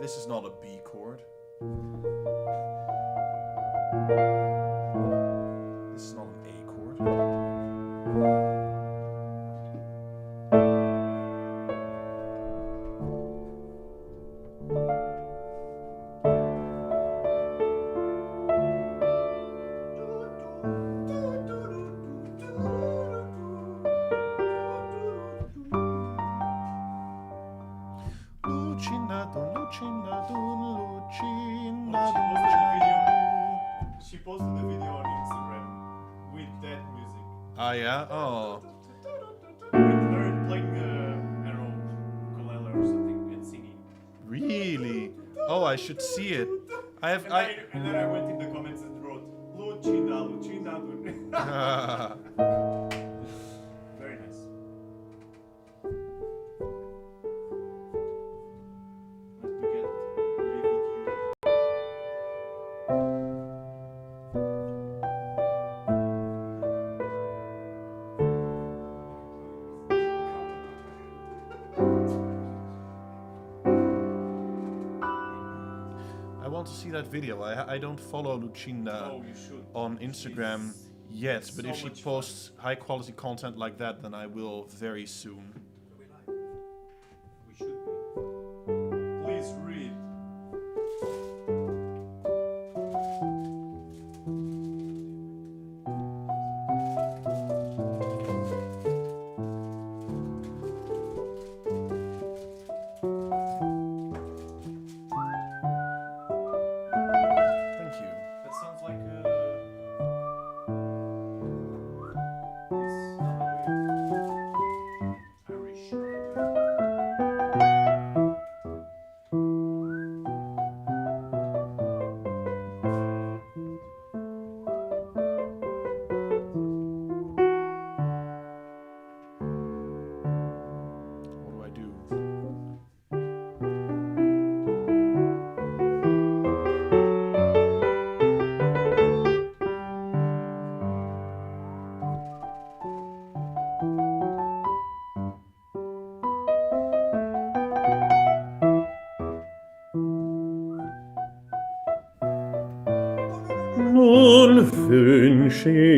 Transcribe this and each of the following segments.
This is not a B chord. This is not an A chord. She posted the video on Instagram with that music. Ah, yeah? Oh. With her playing, I don't know, ukulele or something and singing. Really? Oh, I should see it. And then I went in the comments and wrote, Lucinda, Lucinda. Very nice. Let me get the video. I want to see that video. I don't follow Lucinda Oh, you should. on Instagram yet, but so if she much posts high quality content like that, then I will very soon. We should be. Please read. Thank you. That sounds like this Irish. What do I do? Non fingi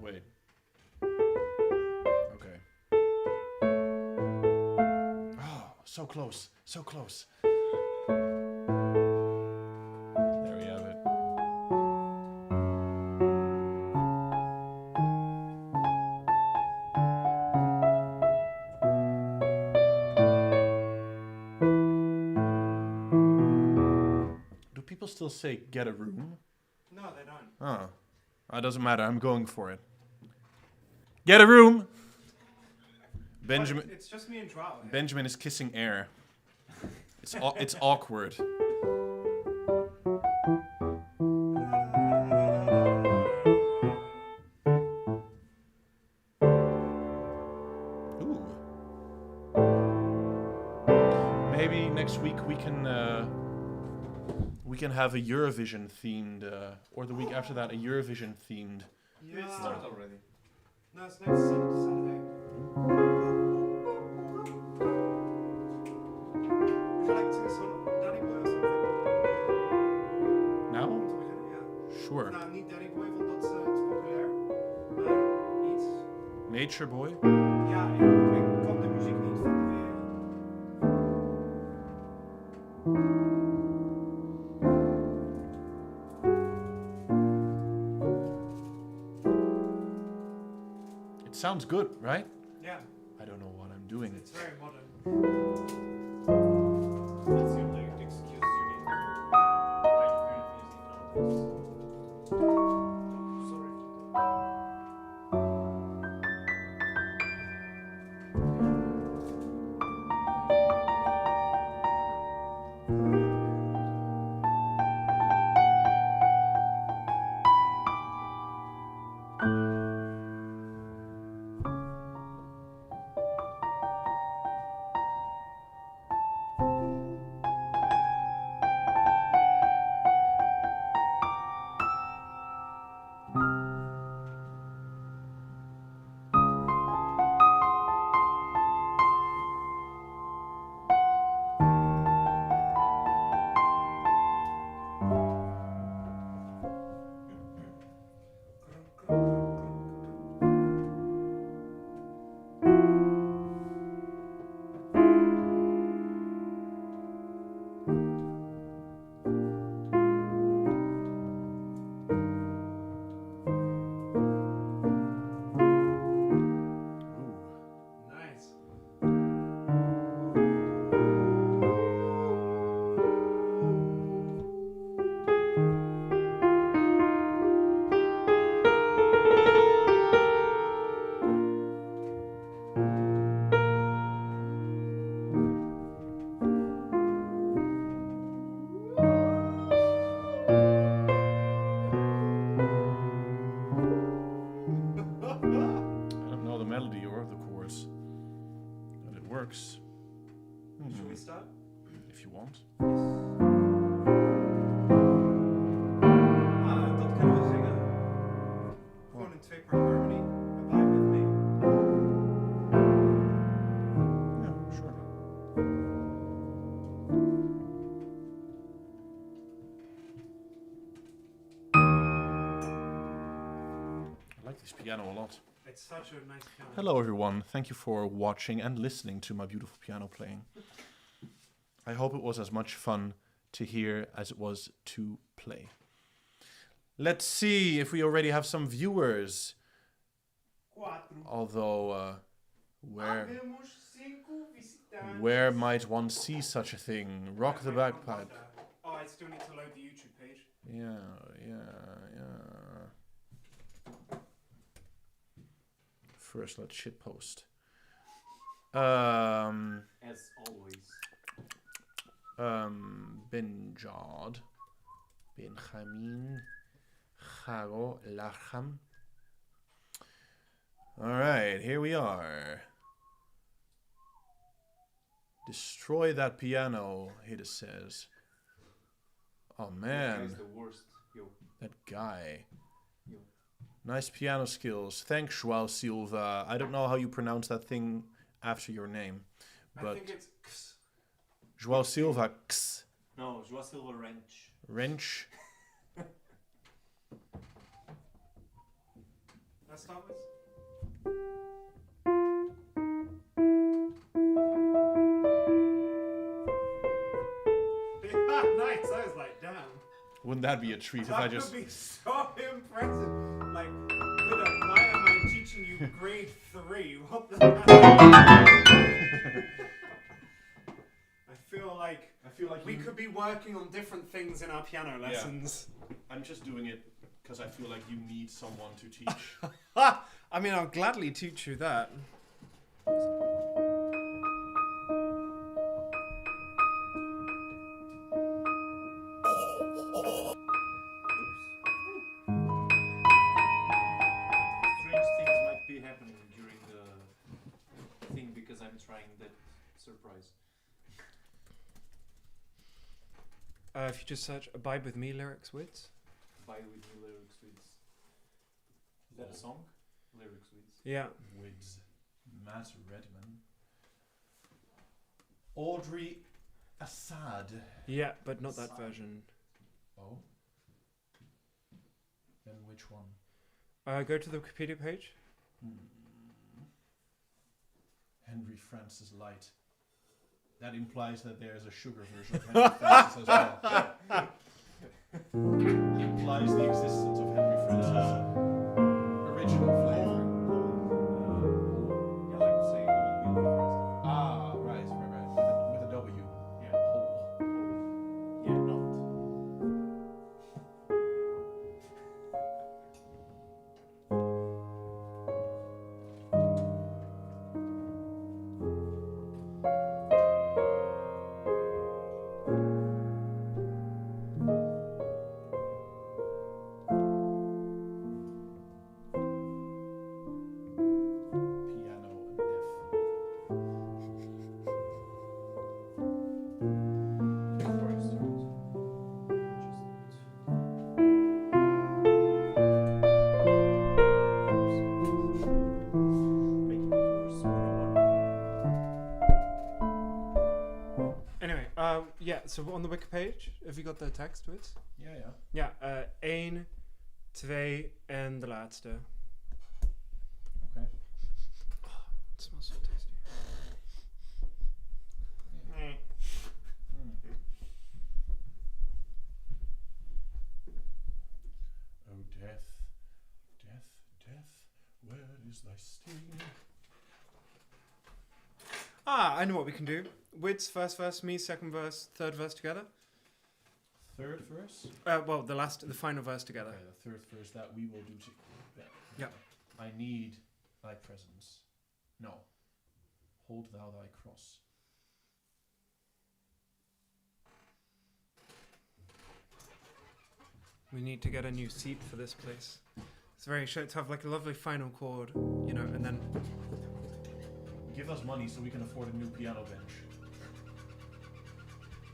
Wait. Okay. Oh, so close. So close. There we have it. Do people still say get a room? No, they don't. Oh. It doesn't matter. I'm going for it. Get a room! Benjamin It's just me and Drow. Benjamin is kissing air. It's awkward. Ooh. Maybe next week we can have a Eurovision themed, or the week after that a Eurovision themed. Yeah, it started already. No, it's next Saturday. Would you like to sing Danny Boy or something? Now? Om te beginnen, ja. Sure. Nou, niet Danny Boy, want dat is te populair. Maar iets. Nature Boy? Ja, ik kan de muziek niet van de weer. It sounds good, right? Yeah, I don't know what I'm doing. it's very modern. That's the only excuse you need. Like weird music nowadays. Oh, sorry. melody or the chords, but it works. Should we start? If you want. Dat kunnen we zingen. Gewoon in 2-part harmony. Abide with me. Yeah, sure. I like this piano a lot. It's such a nice piano. Hello everyone, thank you for watching and listening to my beautiful piano playing. I hope it was as much fun to hear as it was to play. Let's see if we already have some viewers. Although, Havemos 5 visitantes. where might one see such a thing? Rock the bagpipe. Oh, I still need to load the YouTube page. Yeah. First, let's shitpost. As always. Benjad. Benjamin. Jago Lacham. Alright, here we are. Destroy that piano, Hida says. Oh man, This guy's the worst. Yo. that guy. Yo. Nice piano skills. Thanks, Joao Silva. I don't know how you pronounce that thing after your name. I But think it's X. Joao Silva, X. No, Joao Silva Wrench. Wrench. Let's start with. Nice. I was like, damn. Wouldn't that be a treat if That I just... would be so impressive. Like, why am I teaching you grade 3? What the hell? I feel like we could be working on different things in our piano lessons. I'm just doing it because I feel like you need someone to teach. I mean, I'll gladly teach you that. Strange things might be happening during the thing because I'm trying that surprise. If you just search "Abide with Me" lyrics with. Buy with me lyrics with. Is that a song? Lyrics with. Yeah. Wids. Matt Redman. Audrey Assad. Yeah, but not that version. Oh. Then which one? Go to the Wikipedia page. Henry Francis Light. That implies that there is a sugar version of Henry Francis as well. Implies the existence of Henry Francis' original flavor. Yeah, like you say, whole wheel, for Ah, right. With a W. example. Yeah. Whole. Yeah, not. Piano and F. Before I start, just making it worse. 101. Anyway, yeah. So on the Wiki page, have you got the text with? Yeah. Ja, 1, 2 en de laatste. Okay. It smells so tasty. Oh, death, death, death, where is thy sting? I know what we can do. Wid's first verse, me second verse, third verse together. Third verse? Well, the final verse together. Okay, the third verse that we will do together. Yeah. I need thy presence. No. Hold thou thy cross. We need to get a new seat for this place. It's very short to have like a lovely final chord, you know, and then Give us money so we can afford a new piano bench.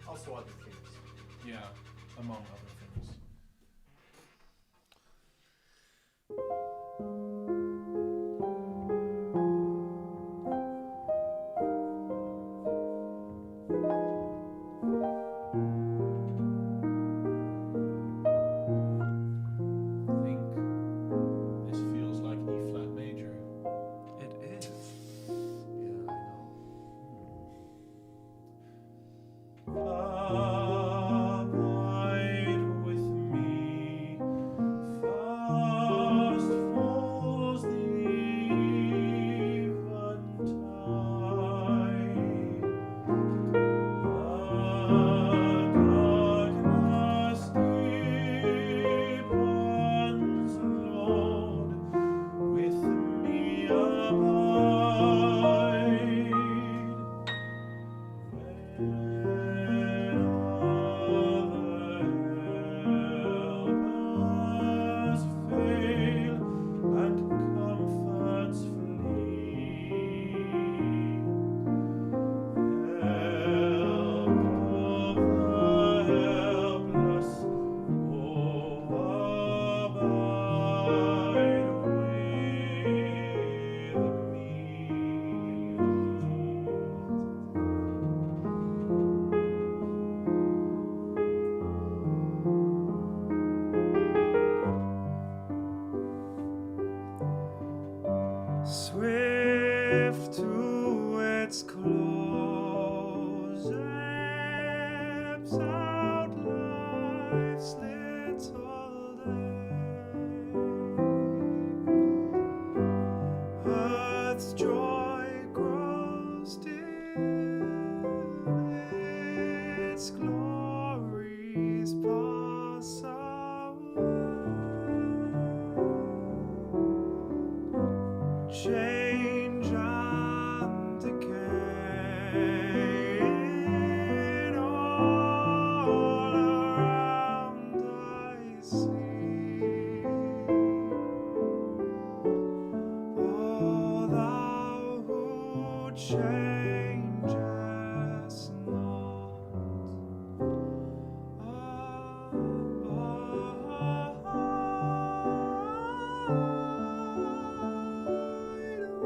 Also other things. Yeah, among other things. I think this feels like E flat major. it is. Yeah, I know. Abide with me, fast falls the eventide. Darkness deepens, Lord, with me abide. When other helpers fail and comforts flee, help of the helpless, oh, abide with me. Swift to its close, ebbs out life's little day. Earth's joy grows dim, its glories pass away. Change and decay in all around I see. Oh, thou who changest not. Abide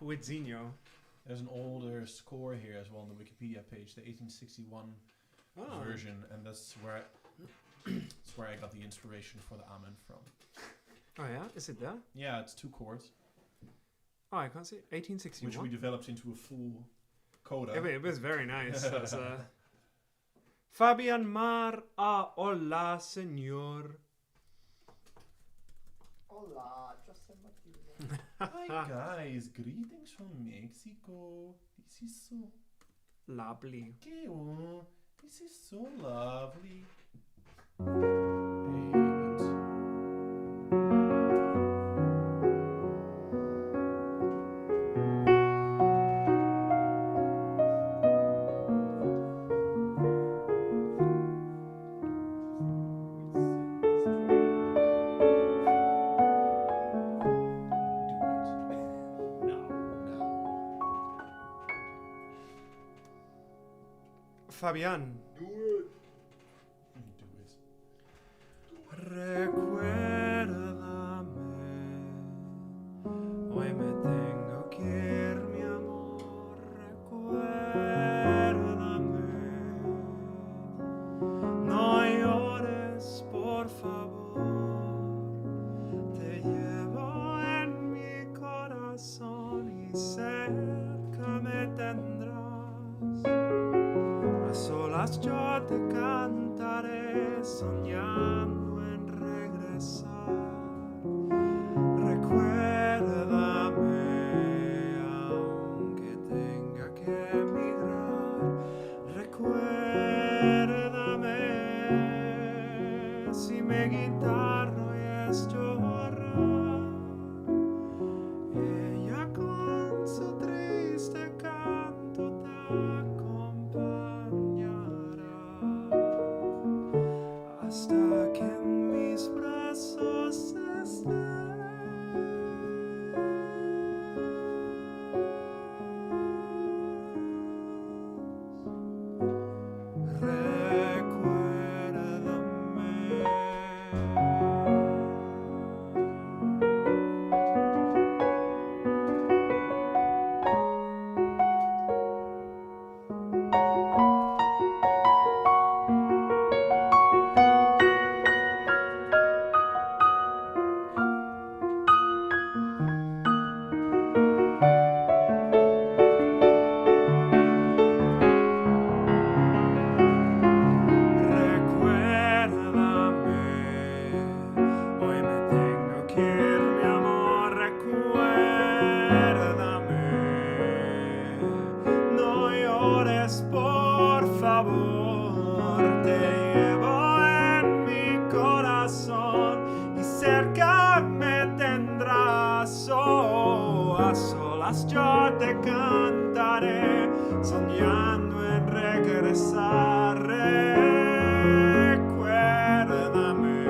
with Zinio. There's an older score here as well on the Wikipedia page, the 1861 version, and that's where I got the inspiration for the Amen from. Oh yeah, is it there? Yeah, it's 2 chords, Oh, I can't see. 1861. which we developed into a full coda. It was very nice. That's, Fabian Mar hola, señor. Hola, just a Matilda. Hi guys, greetings from Mexico. This is so Lovely. cute. This is so lovely. Hey, but Fabian. do it. Recuérdame, hoy me tengo que ir, mi amor. Recuérdame, no llores, por favor. Te llevo en mi corazón y cerca me tendrás. A solas yo te cantaré soñando en regresar. Recuérdame, aunque tenga que emigrar. Recuérdame, si me guitarro y es llorar. Ella con su triste canto te acompañará hasta que en mis brazos estés. Recuérdame, hoy me tengo que ir, mi amor. Recuérdame, no llores, por favor. Te llevo en mi corazón y cerca me tendrás. Oh, a solas yo te cantaré, soñando en regresar. Recuérdame,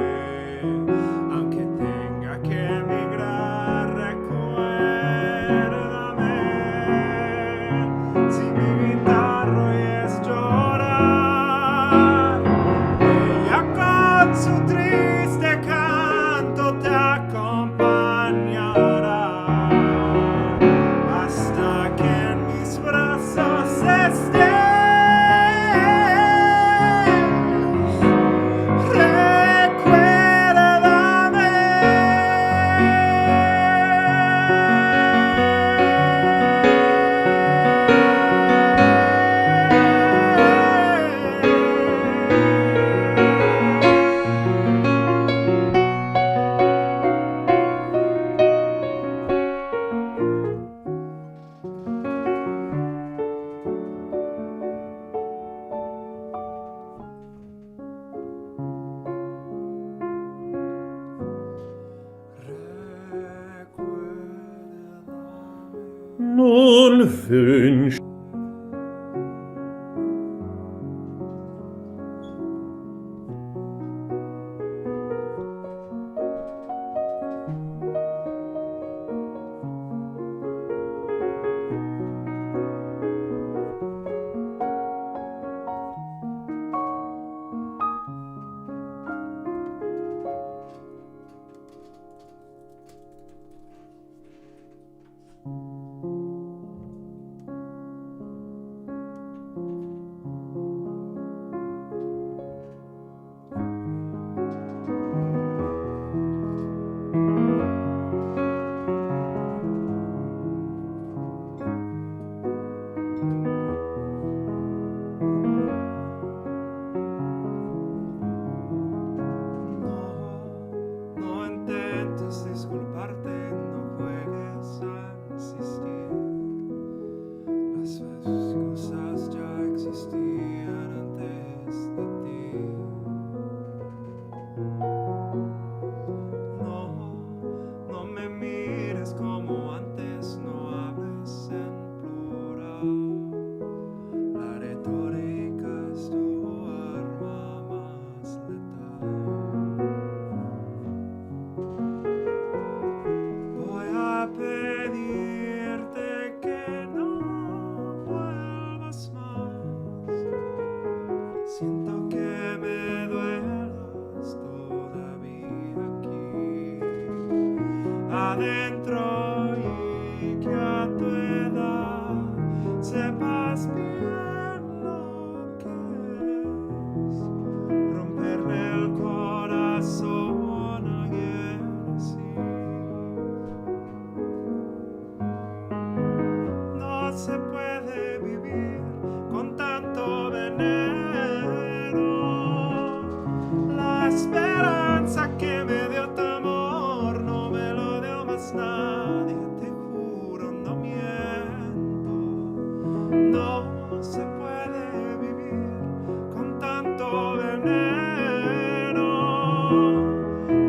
aunque tenga que emigrar. Recuérdame, si mi guitarra es llorar. Ella con su triste canto te acompañará hasta que en mis brazos estés. Nun wünsch adentro y que a tu edad sepas bien lo que es romperle el corazón a alguien así. No se puede vivir con tanto veneno. La esperanza que me dio tu amor no me lo dio más nadie, te juro, no miento. No se puede vivir con tanto veneno.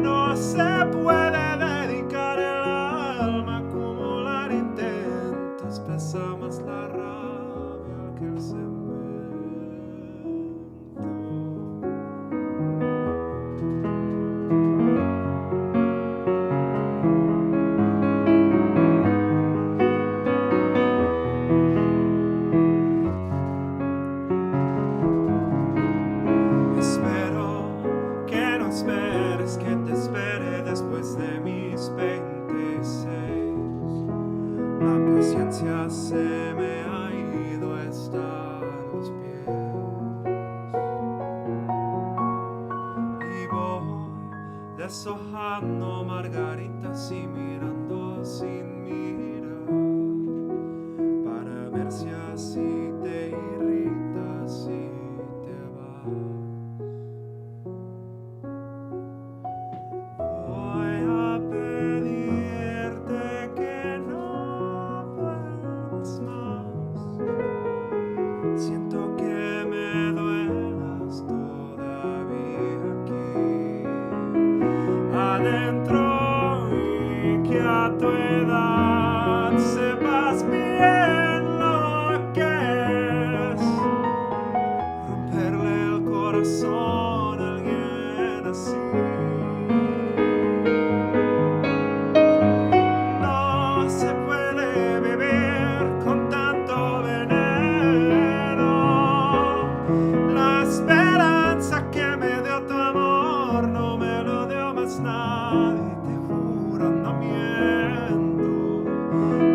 No se puede dedicar el alma a acumular intentos, pesa más la rabia que el cemento. Espero que no esperes que te espere después de mis 26. La paciencia se me ha ido hasta los pies y voy deshojando margaritas y mirando sin mirar para ver si así te irritas y te vas. Voy a pedirte que no vuelvas más. Siento que me duelas todavía aquí adentro y que a tu edad sepas bien lo que es romperle el corazón a alguien así. No se puede vivir con tanto veneno. La esperanza que me dio tu amor no me lo dio más nadie, te juro, no miento.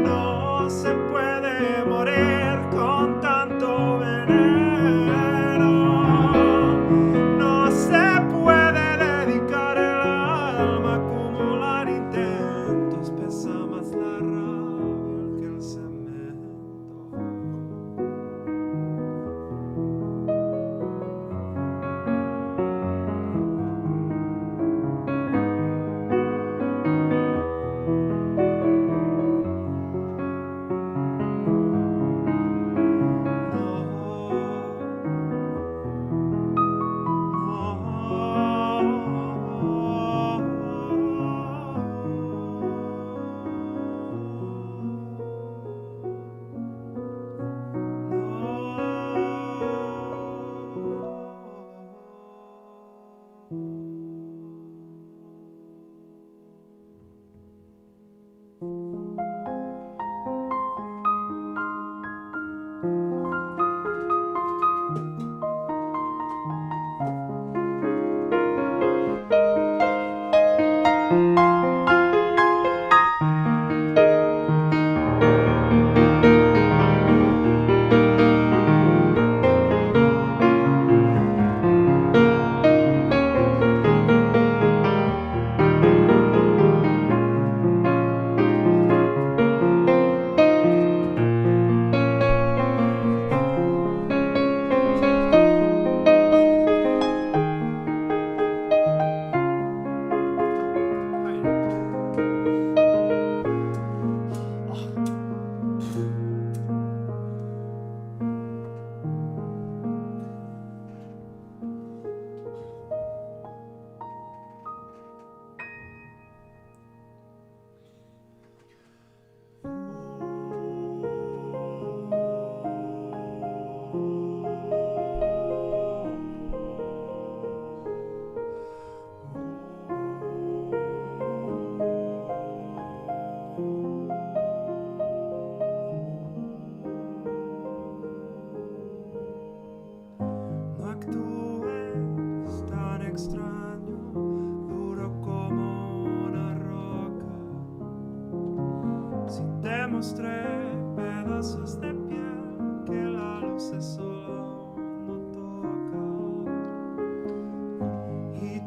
No se puede morir con tanto veneno. No se puede dedicar el alma a acumular intentos, pesa más la rabia que el cemento.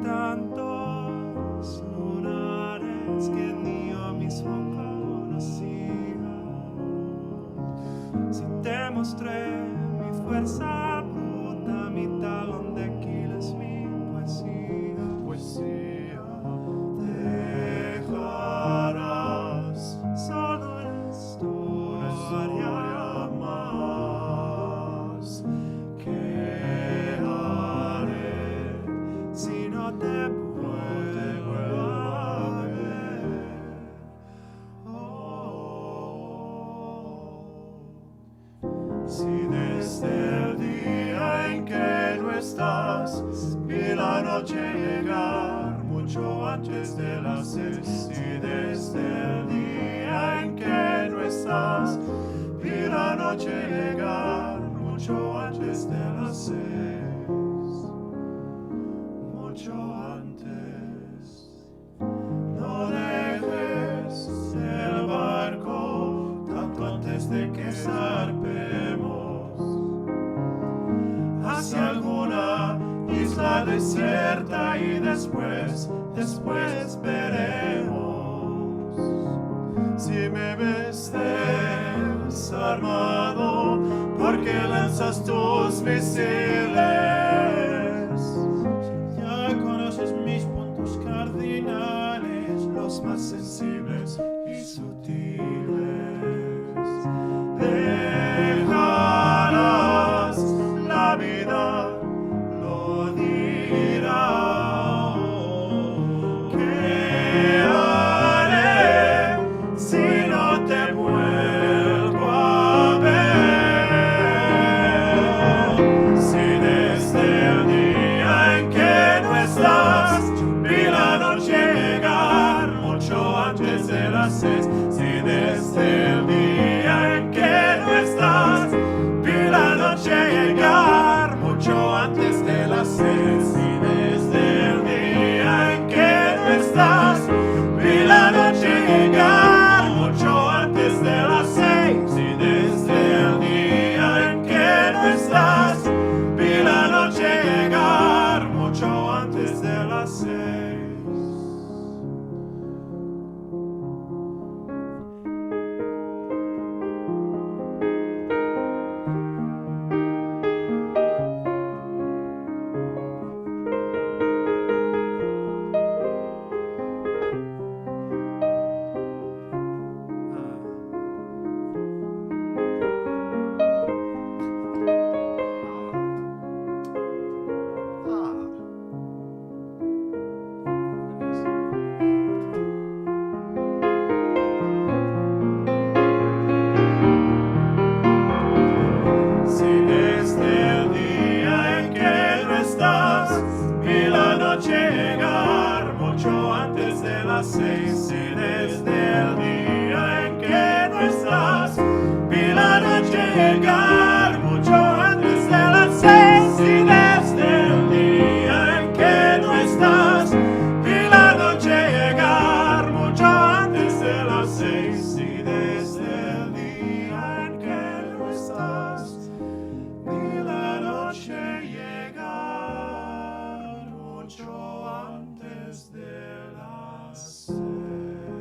tantos lunares que ni yo mismo conocía. Si te mostré mi fuerza bruta, mi talón de Aquiles, mi poesía, dejarás solo una historia más. ¿Qué haré si no te vuelvo a ver? Si desde el día en que no estás vi la noche llegar mucho antes de las 6, si desde el día en que no estás vi la noche llegar mucho antes de las 6, mucho antes. No dejes el barco tanto antes de que zarpemos hacia alguna isla desierta y después veremos. Si me ves desarmado, porque lanzas tus misiles. Ya conoces mis puntos cardinales, los más sensibles y sutiles. Dejarás la vida, lo dirá. ¿Qué haré si no te vuelvo a ver? Si desde el día en que no estás vi la noche llegar mucho antes de las 6, si desde el día en que no estás vi la noche llegar mucho antes de las 6, si desde el día en que no estás vi la noche llegar mucho antes de las 6, si desde el día en que no estás vi la noche llegar mucho antes de las 6. Si desde el día en que no estás vi la noche llegar mucho antes de las 6, si desde el día en que no estás vi la noche llegar mucho antes de las 6, si desde el día en que no estás vi la noche llegar mucho antes de las 6, si desde el día en que no estás vi la noche llegar mucho antes de las 6.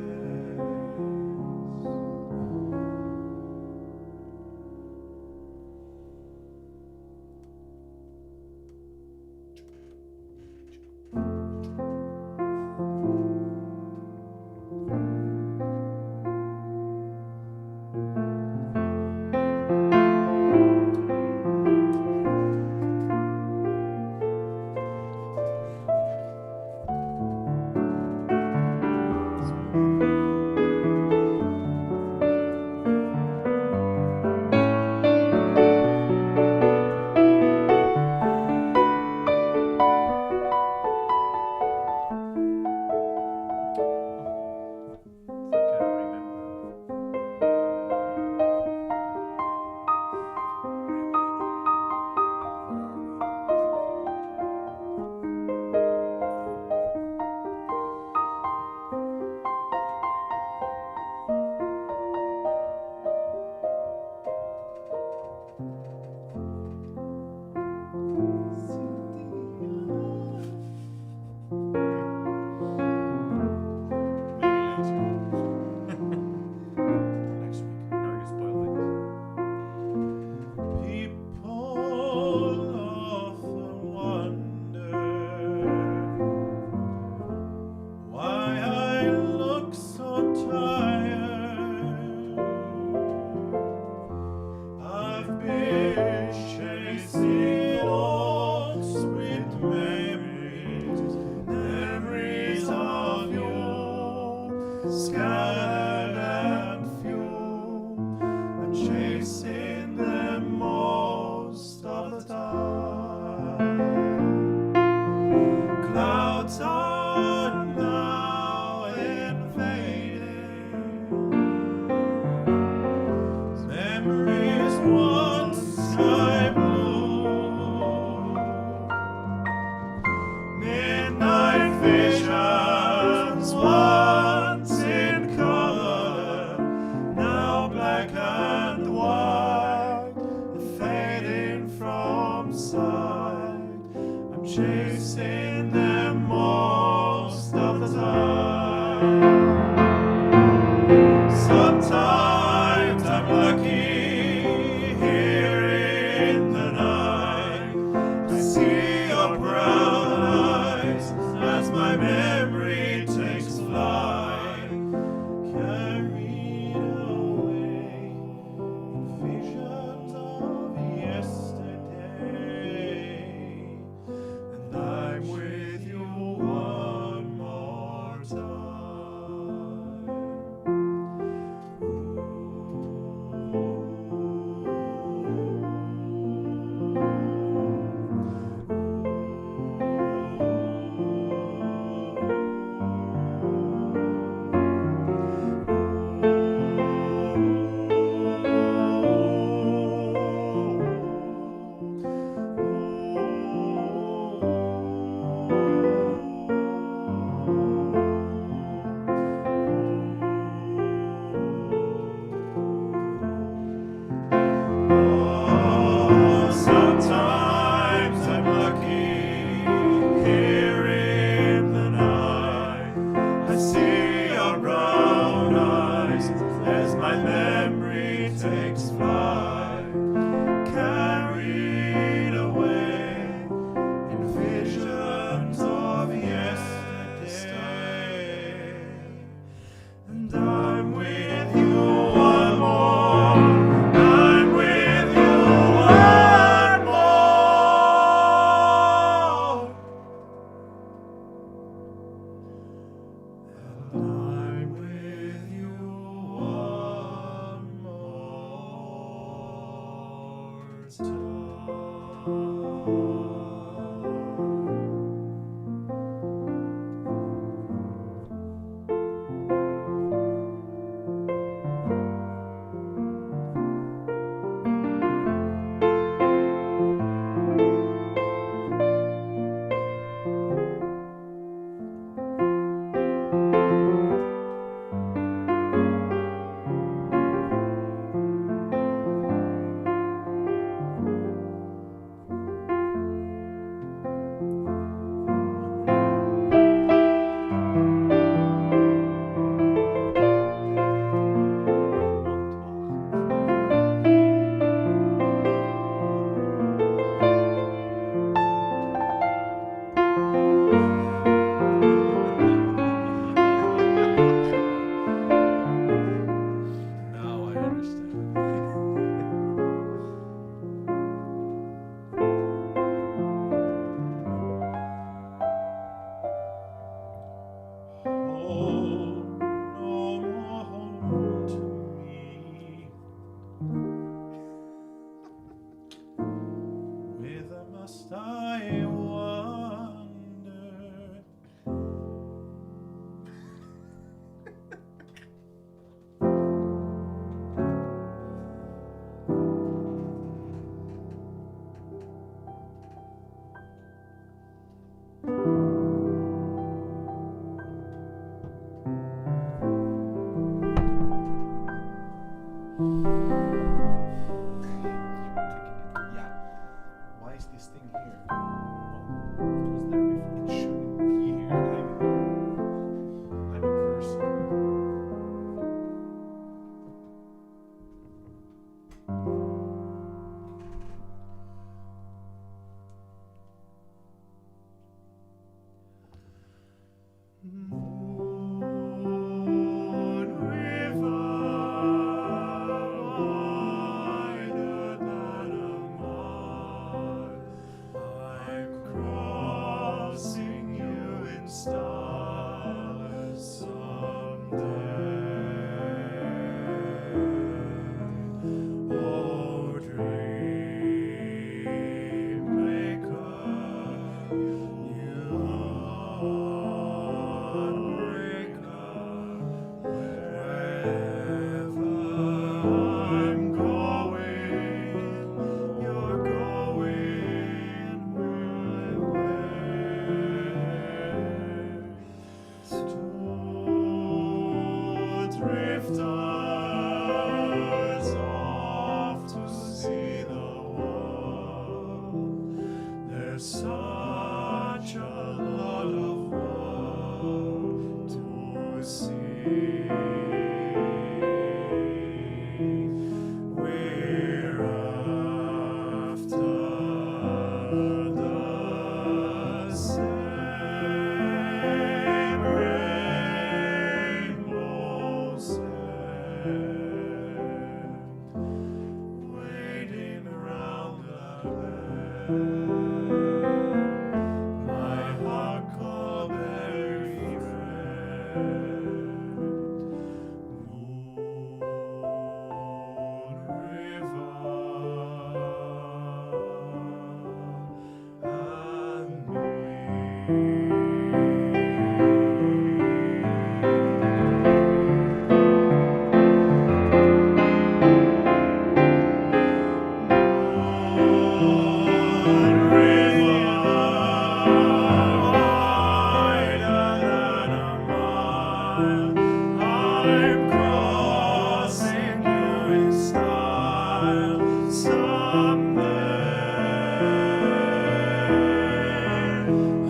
I'm crossing you in style someday.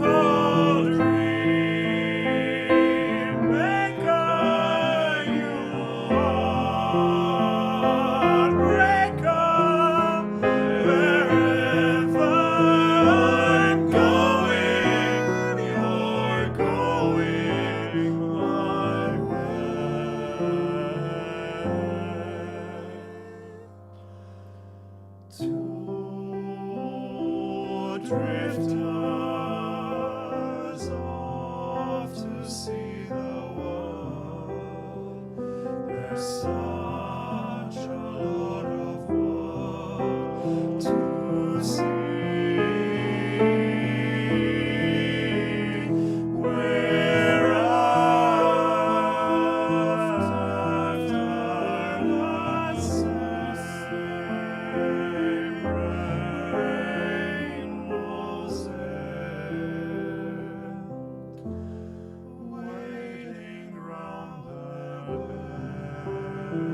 Oh, dream maker, you heartbreaker. Wherever I'm going, you're going my way. Two drifters off to see the world. There's such a lot of world to see. We're after the same rainbows waiting round the bend.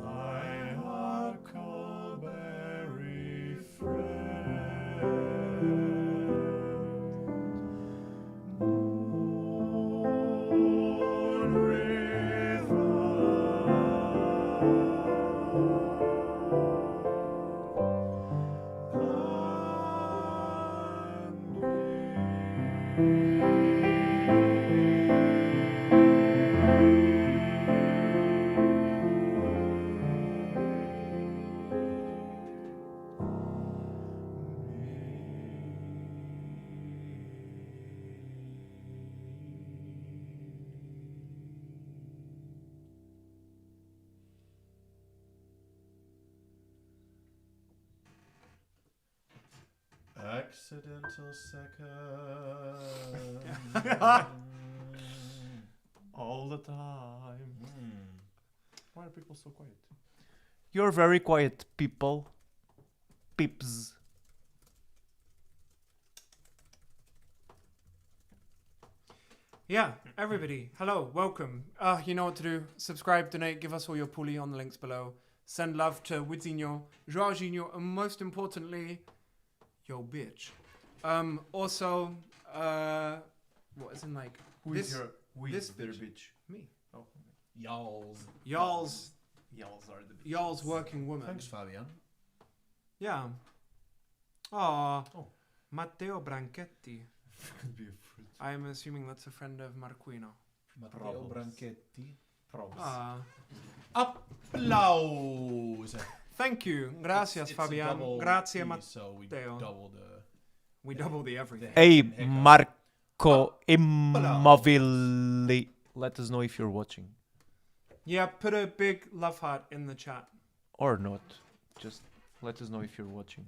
My huckleberry friend. Moon Accidental second. all the time. Why are people so quiet? You're very quiet, people. Peeps. Yeah, everybody, hello, welcome. You know what to do. Subscribe, donate, give us all your puli on the links below. Send love to Widzinho, Jorginho, and most importantly, yo bitch. Also, what is in like Who this, is your this their bitch? bitch? Me. Oh, Y'all's. Y'all's y'all's are the bitches. y'all's working woman. Thanks, Fabian. Yeah. Aw. Oh. Matteo Branchetti. Could be a fruit. I'm assuming that's a friend of Marquino. Matteo Problems. Branchetti. Probs. Ah. Applause. Thank you. Gracias, It's a Fabian. double Grazie, E, Matteo. So we Matteo. double the. We double the everything. Hey, Hiccup. Marco Immobili. Let us know if you're watching. Yeah, put a big love heart in the chat. Or not. Just let us know if you're watching.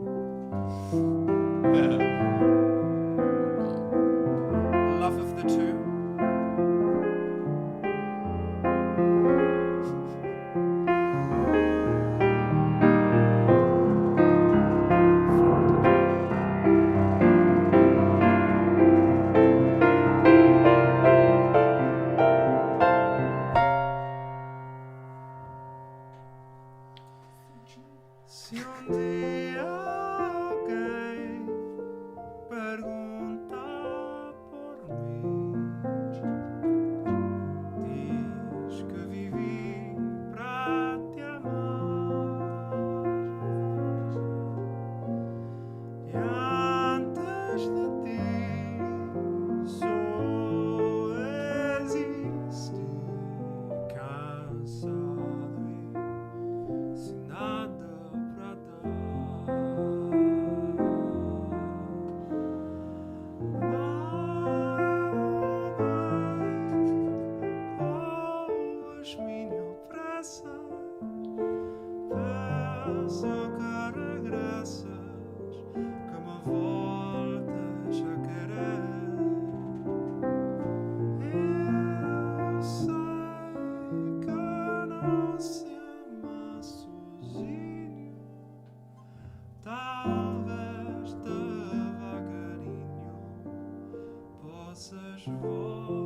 Love of the two. Si un día alguém When you've gone too far.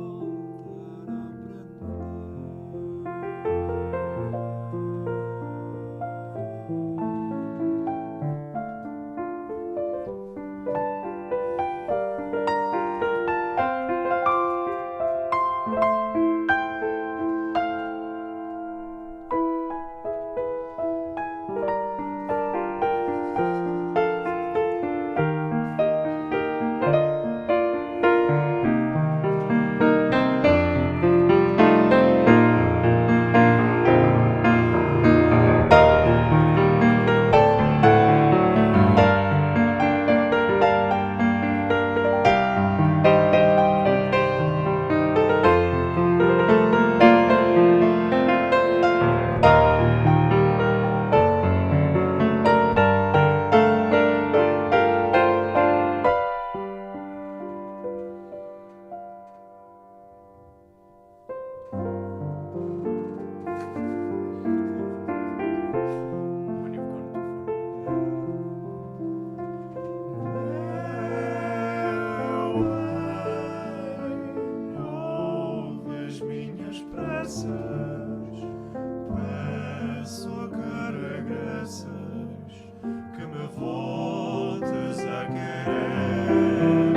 Ouves minhas pressas, peço que regresses, que me voltes a querer.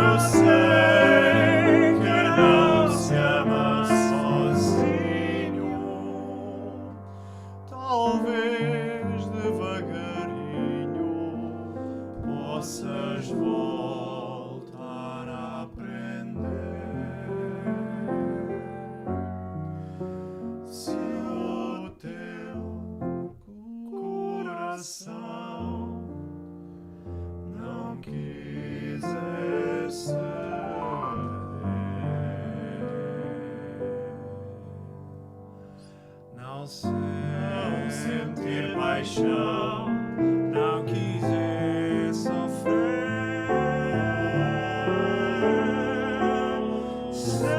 Eu sei que não se ama sozinho, talvez devagarinho possas voltar a aprender. Se o teu coração não quiser ceder, não sentir paixão, não quiser sofrer, sem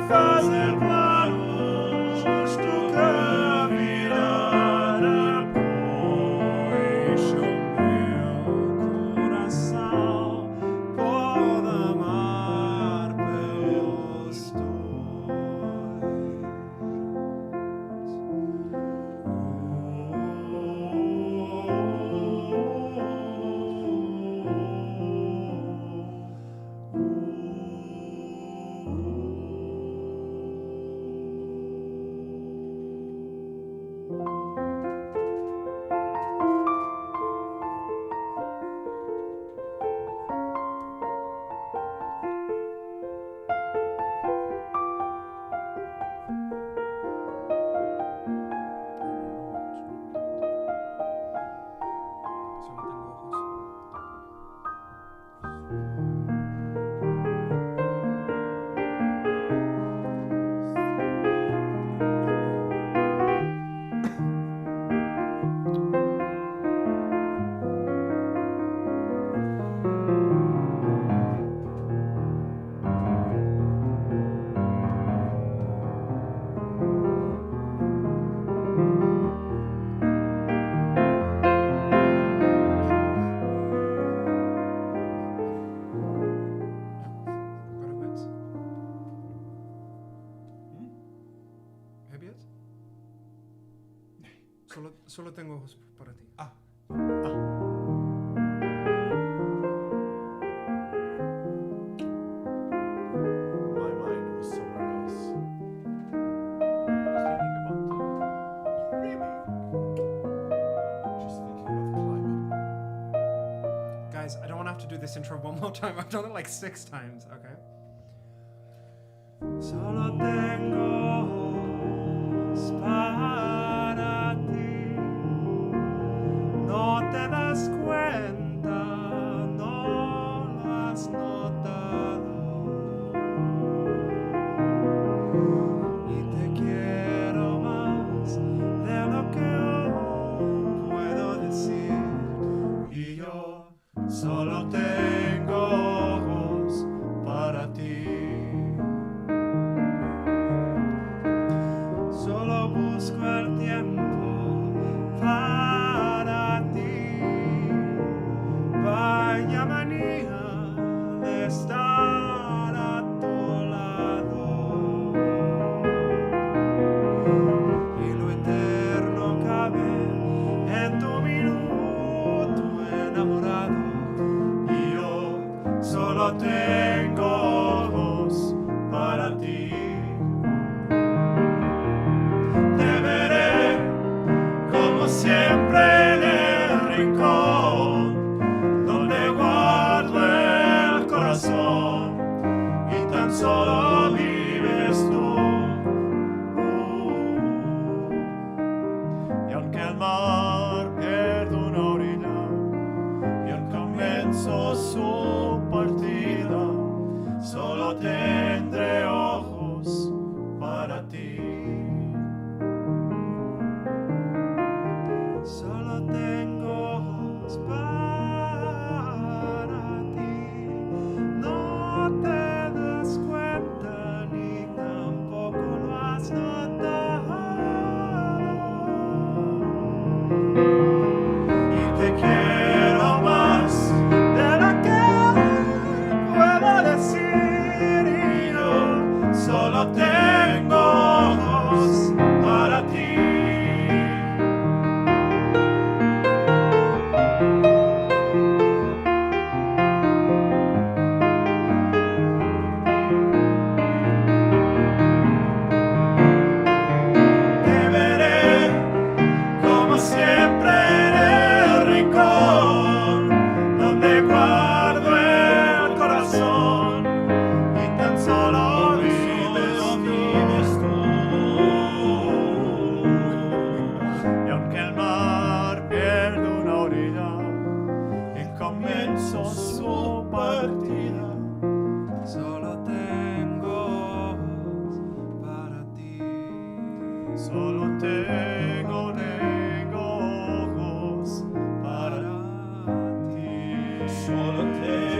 fazer planos, justo que virá depois. O meu coração pode amar pelos dois. Solo tengo ojos. Parabéns. ¿Hebiet? Solo tengo ojos para ti. My mind was somewhere else. Just thinking about the climate. Guys, I don't want to have to do this intro one more time. I've done it like 6 times, okay? Solo tengo ojos para ti. No te das cuenta, no lo has notado. Y te quiero más de lo que hoy puedo decir. Y yo solo tengo ojos para ti. Solo busco el tiempo para ti. Vaya manía estar a tu lado. Y lo eterno cabe en tu minuto enamorado. Y yo solo tengo ojos para ti. Te veré como siempre en el rincón donde guardo el corazón y tan solo vives tú. Y aunque el mar pierda una orilla y al comienzo su partida, solo tendré ojos para ti. Solo tengo ojos para ti. No te das cuenta ni tampoco lo has notado. Y te quiero más de lo que puedo decir. Y yo solo tengo ojos para ti. Te veré como siempre en el rincón donde guardo el corazón y tan solo vives tú. Y aunque el mar pierde una orilla y comienzo su partida, solo tengo ojos para ti. Solo tengo ojos para ti. Solo tengo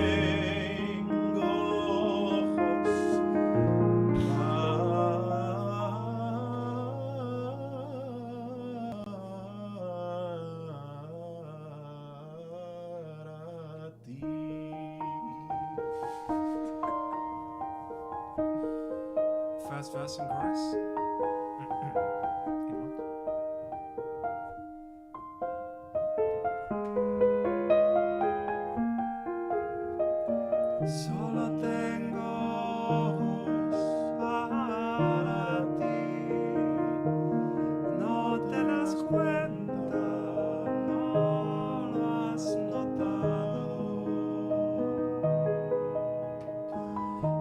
ojos para ti. First verse and chorus. Solo tengo ojos para ti. No te das cuenta, no lo has notado.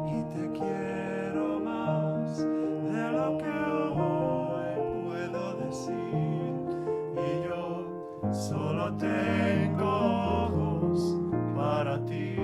Y te quiero más de lo que hoy puedo decir. Y yo solo tengo ojos para ti.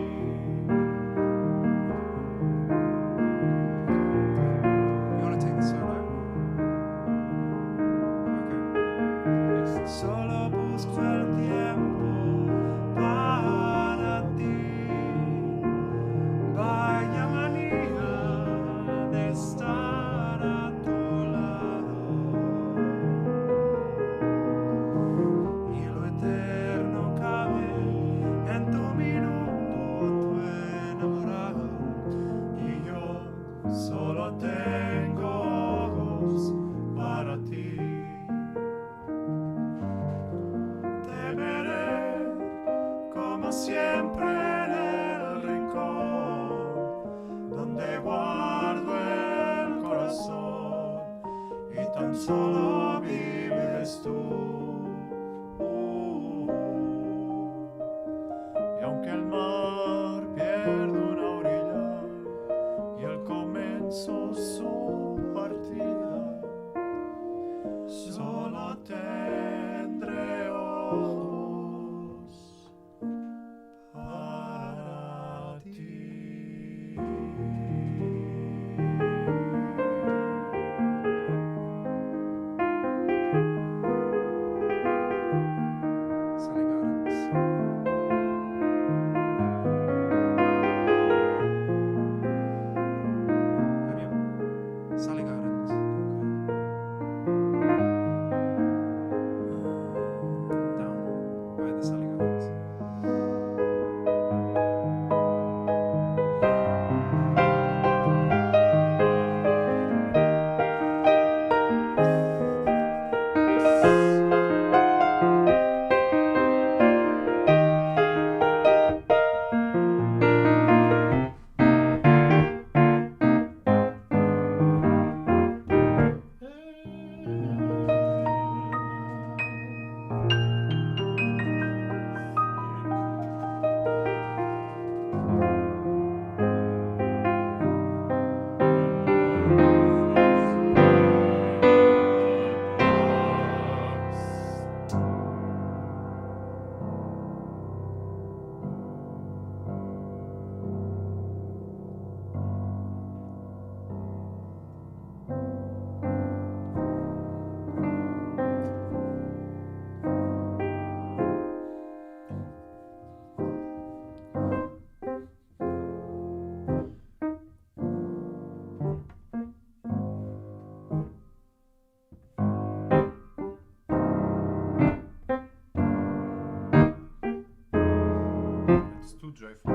too joyful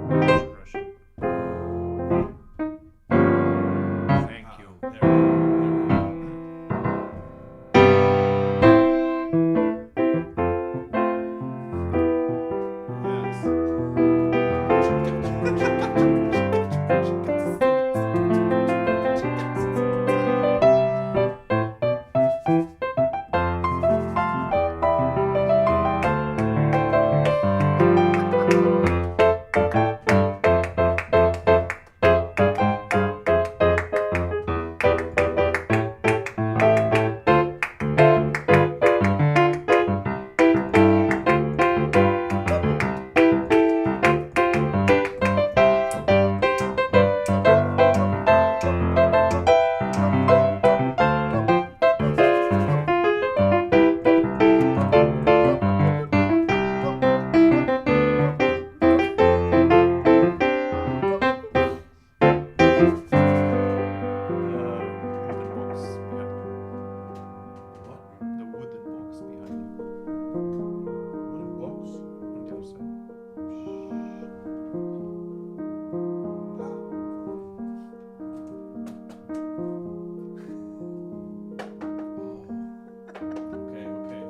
for Russian. Thank you. There we go. The wooden box behind you. Wooden box. On the other side. Okay, okay.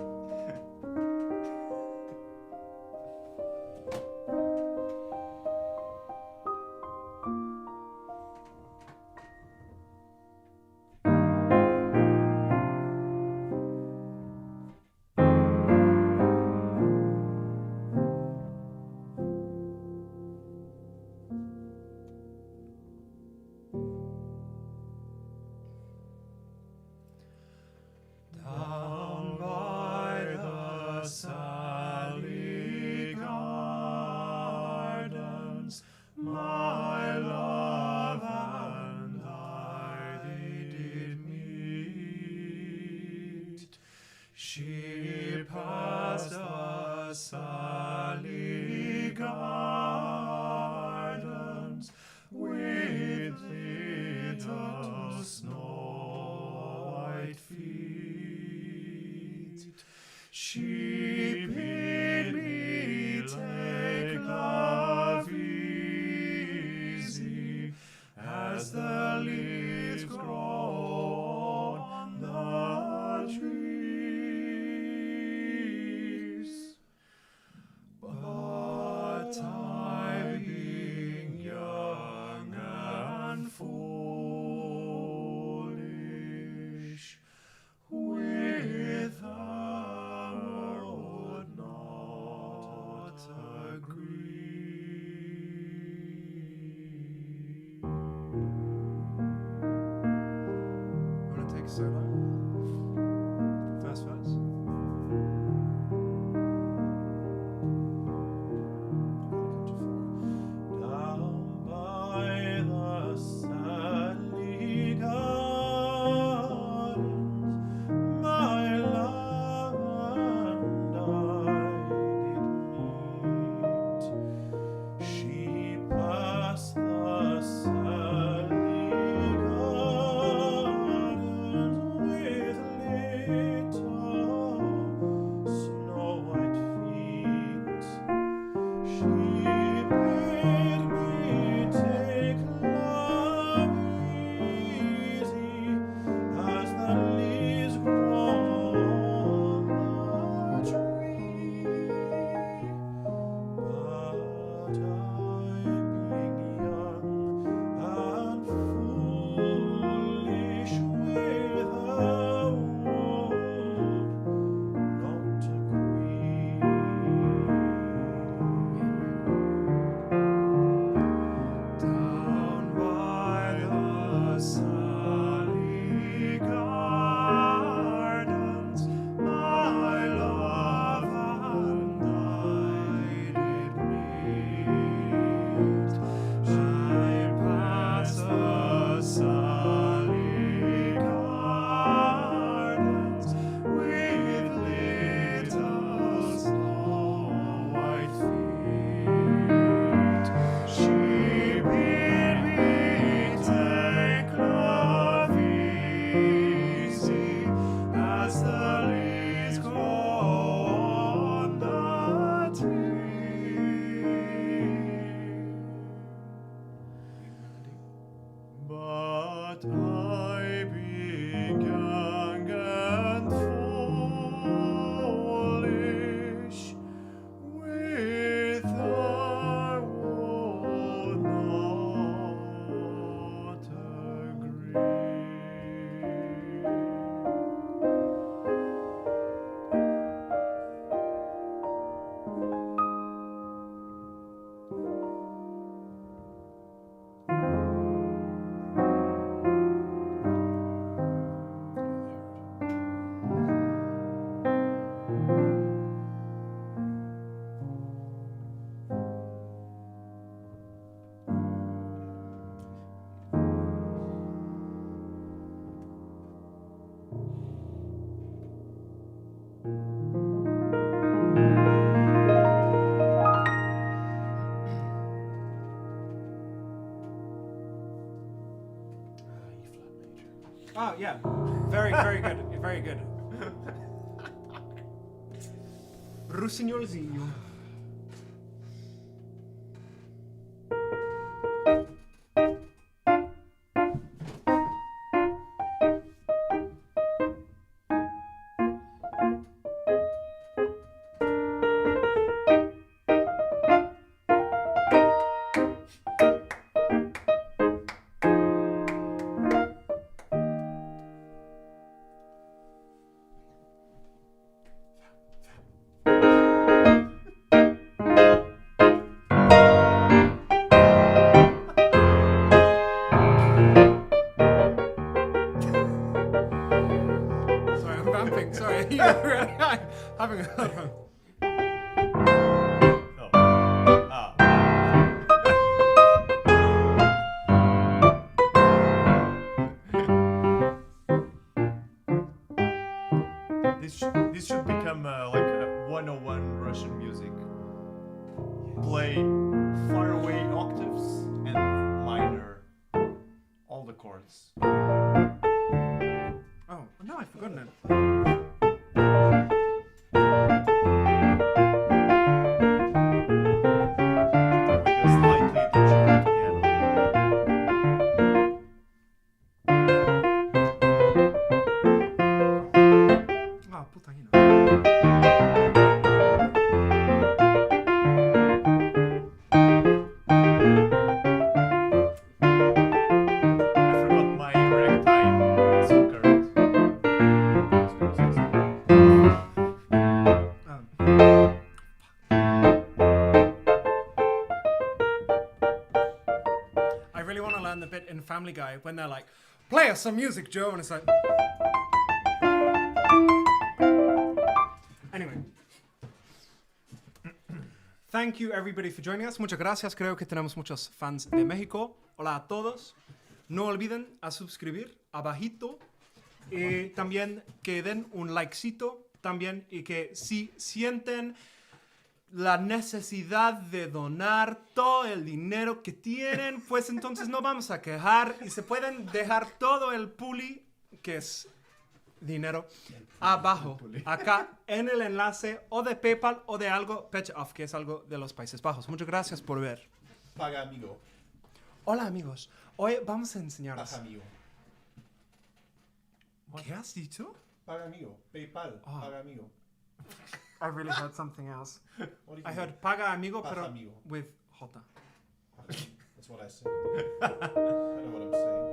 Down by the Sally Gardens, my love and I did meet. She passed the Sally Gardens with little snow white feet. She bid me take love easy as the leaves grow on the trees. But I, being young and foolish, with her would not agree. You want to take a solo? First verse? Down by the Sally Gardens, my love and I did meet. She passed the Sally Gardens Oh, yeah. Very, very good. Very good. Rossignolozinho. Sorry, I'm vamping. Sorry. You're having a... No. Ah. This should become like a 101 Russian music. Play faraway octaves and minor, all the chords. Oh, no, I've forgotten it. With a slightly deterred piano. Ah, putanina. I forgot my ragtime skirt. I really want to learn the bit in Family Guy when they're like, play us some music, Joe, and it's like... Anyway. Thank you everybody for joining us. Muchas gracias. Creo que tenemos muchos fans de México. Hola a todos. No olviden a suscribir abajito. Y también que den un likecito. También y que si sienten la necesidad de donar todo el dinero que tienen, pues entonces no vamos a quejar y se pueden dejar todo el puli, que es dinero, abajo, acá en el enlace o de PayPal o de algo Petshoff, que es algo de los Países Bajos. Muchas gracias por ver. Paga amigo. Hola amigos, hoy vamos a enseñaros. Paga amigo. ¿Qué has dicho? Paga amigo. PayPal. Ah. Paga amigo. I really heard something else. What do you I mean? heard paga amigo, Paga pero amigo. with J. That's what I said. I know what I'm saying.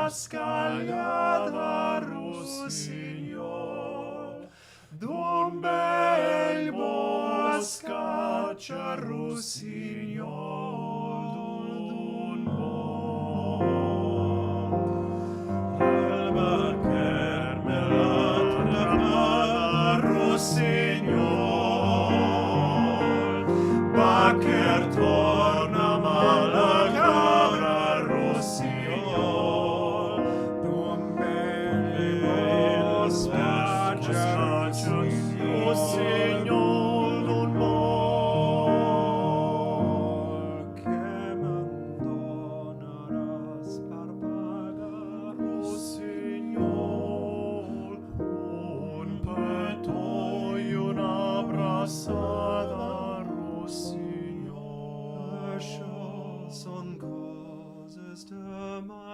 Scagliata rossignol d'un bel boscaccia rossignol d'un bon alba carmelata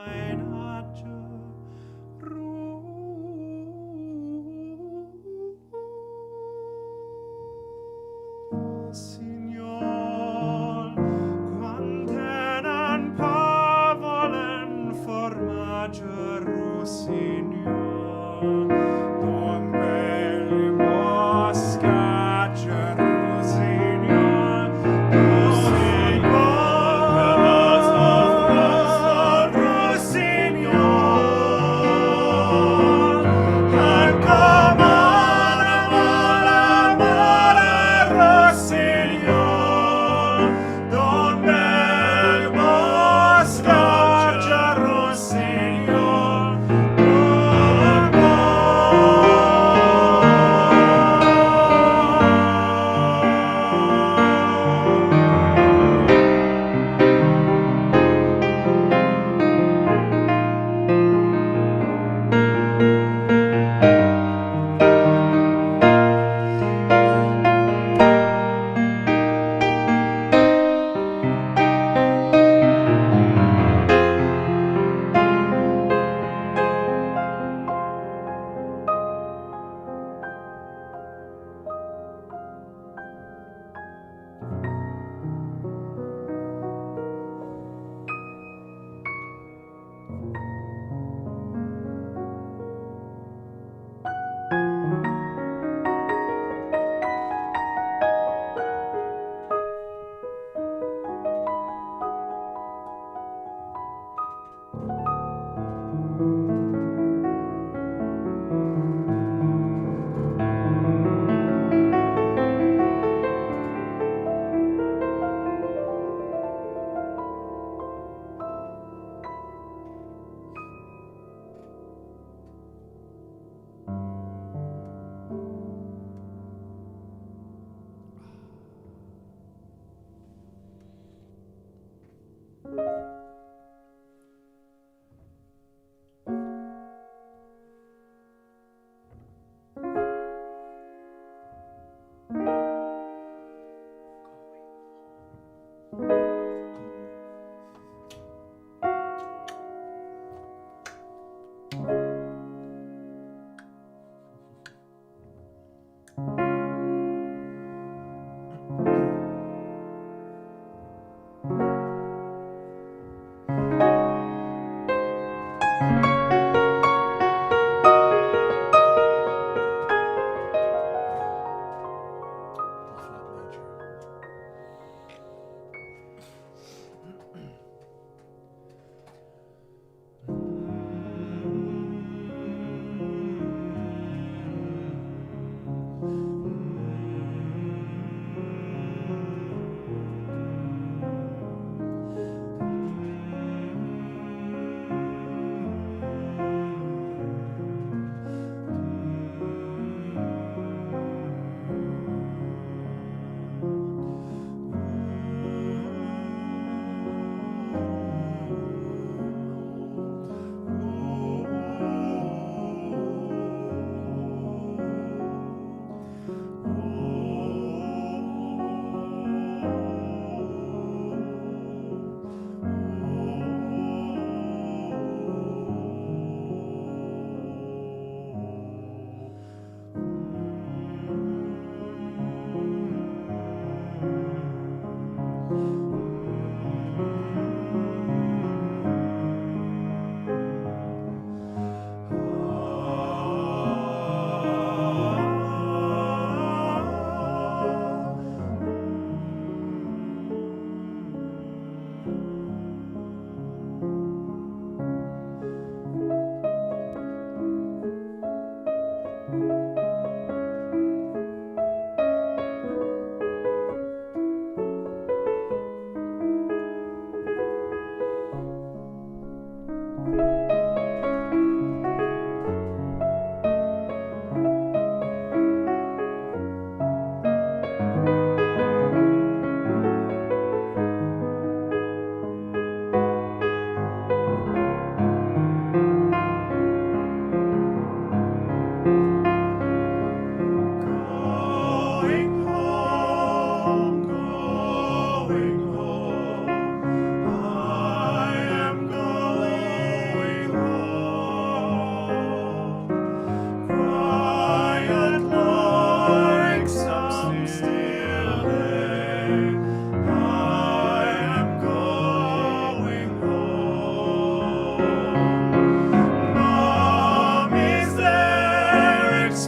Weihnacht Signor, quant'eran pavolen formaggio russignol, don belli boscaccio russignol, russignol, russignol,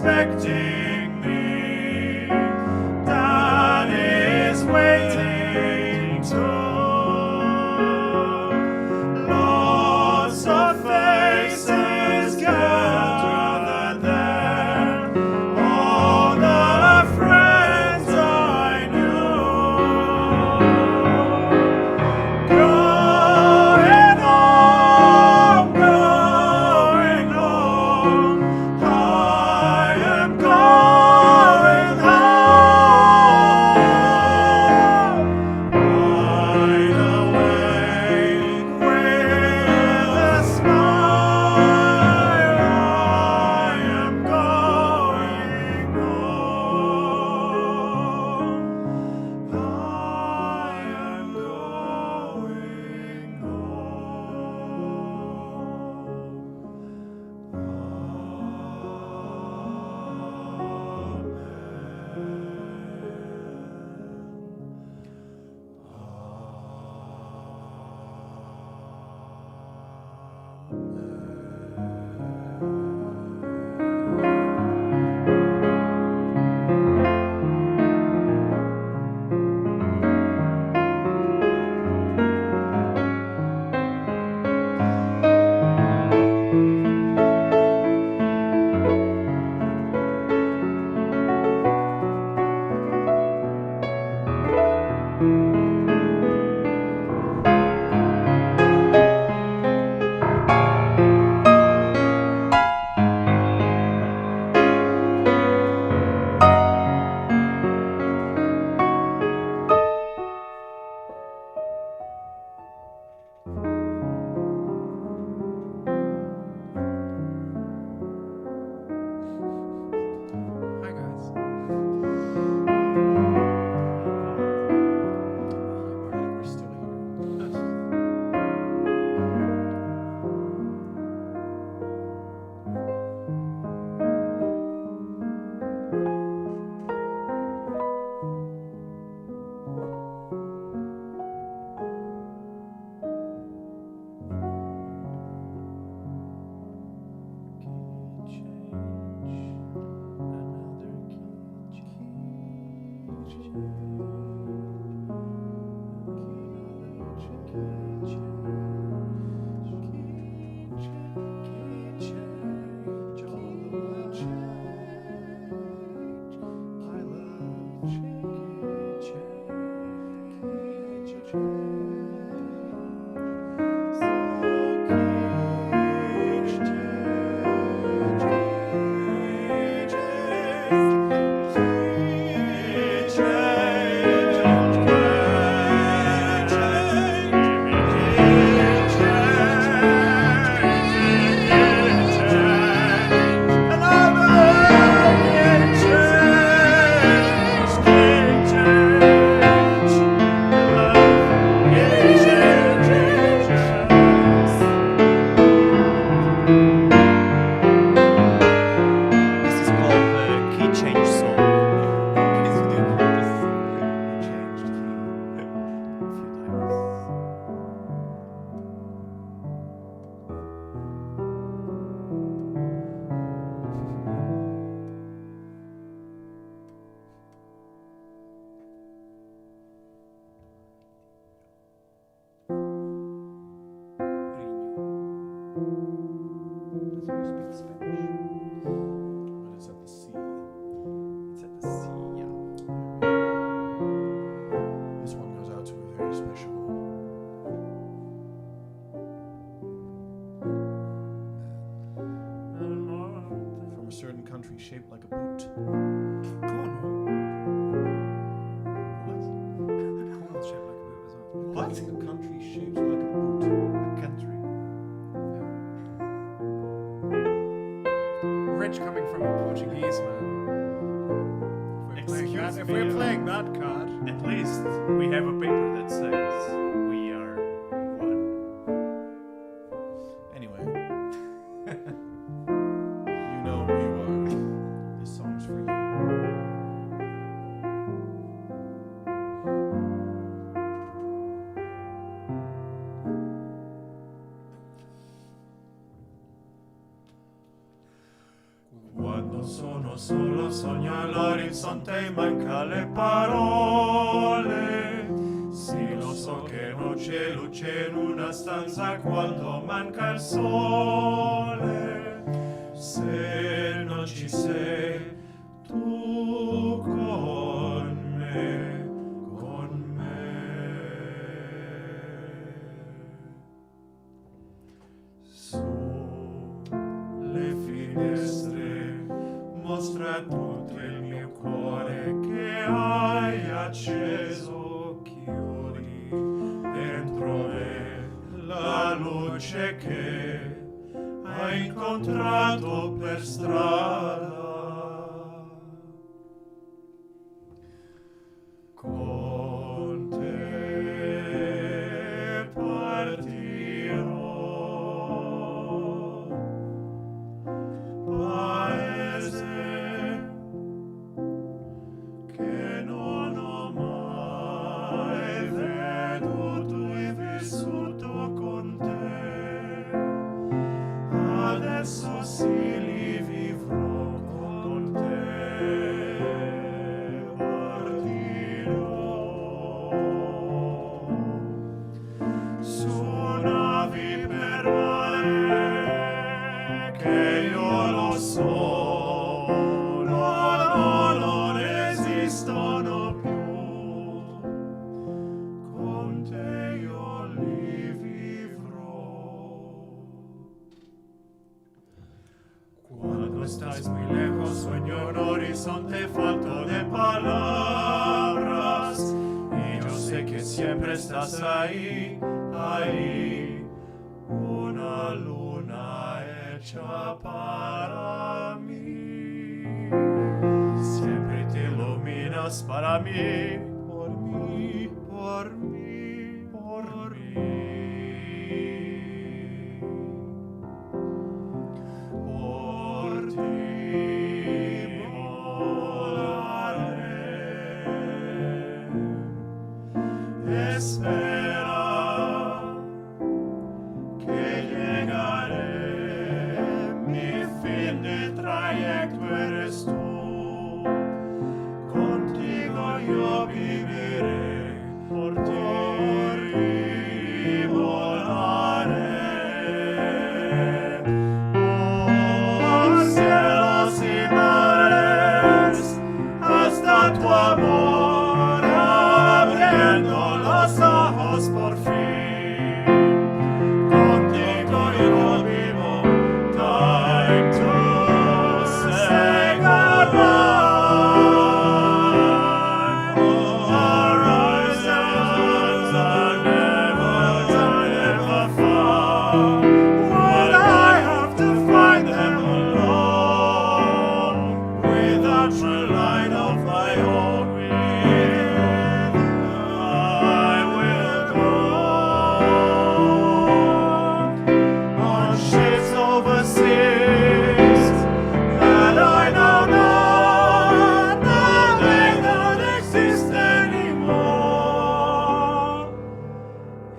expecting me. Dad is waiting too. Lots of faces gathered there. All the friends I knew. Going home, going home. I am going home. Wide awake with a smile. I am going home. I am going Hi guys. We're still here. This is called the key change song. It's new because we changed key a few times. That's how you speak Spanish. But it's at the sea. It's at the sea, yeah. This one goes out to a very special from a certain country shaped like a boot. Cornwall's shaped like a boot as well. What? A country shaped like a boot. A country. Rich coming from a Portuguese man. Excuse If me, we're playing that card. At least we have a paper that says we are one. Anyway. You know who you are. This song's for you. Cuando sono solo sogno all'orizzonte, manca le parole. Sì, lo so che non c'è luce in una stanza quando manca il sole. Se non ci sei tu con me, con me. Sulle finestre mostra tutto il mio cuore che hai acceso, chiudi dentro me la luce che hai incontrato per strada. Con te partirò, paese che non ho mai veduto e vissuto con te. Adesso sì li vivrò con te, partirò su navi per mare che io lo so, non esistono più. Con te io li vivrò. Cuando estás muy lejos sueño un horizonte falto de palabras, y yo sé que siempre estás ahí, ahí, una luna hecha para mí. Siempre te iluminas para mí, por mí, por mí, por mí. Por ti volaré. Espera que llegaré. Mi fin de trayecto eres tú. Contigo yo viviré. Por ti volaré. Cielos y mares, hasta tu amor, abriendo los ojos por fin. Contigo yo vivo, time to say goodbye. Horizons are never far. Would I have to find them alone, without a light of my own? I will go on ships overseas that I know not, now they don't exist anymore.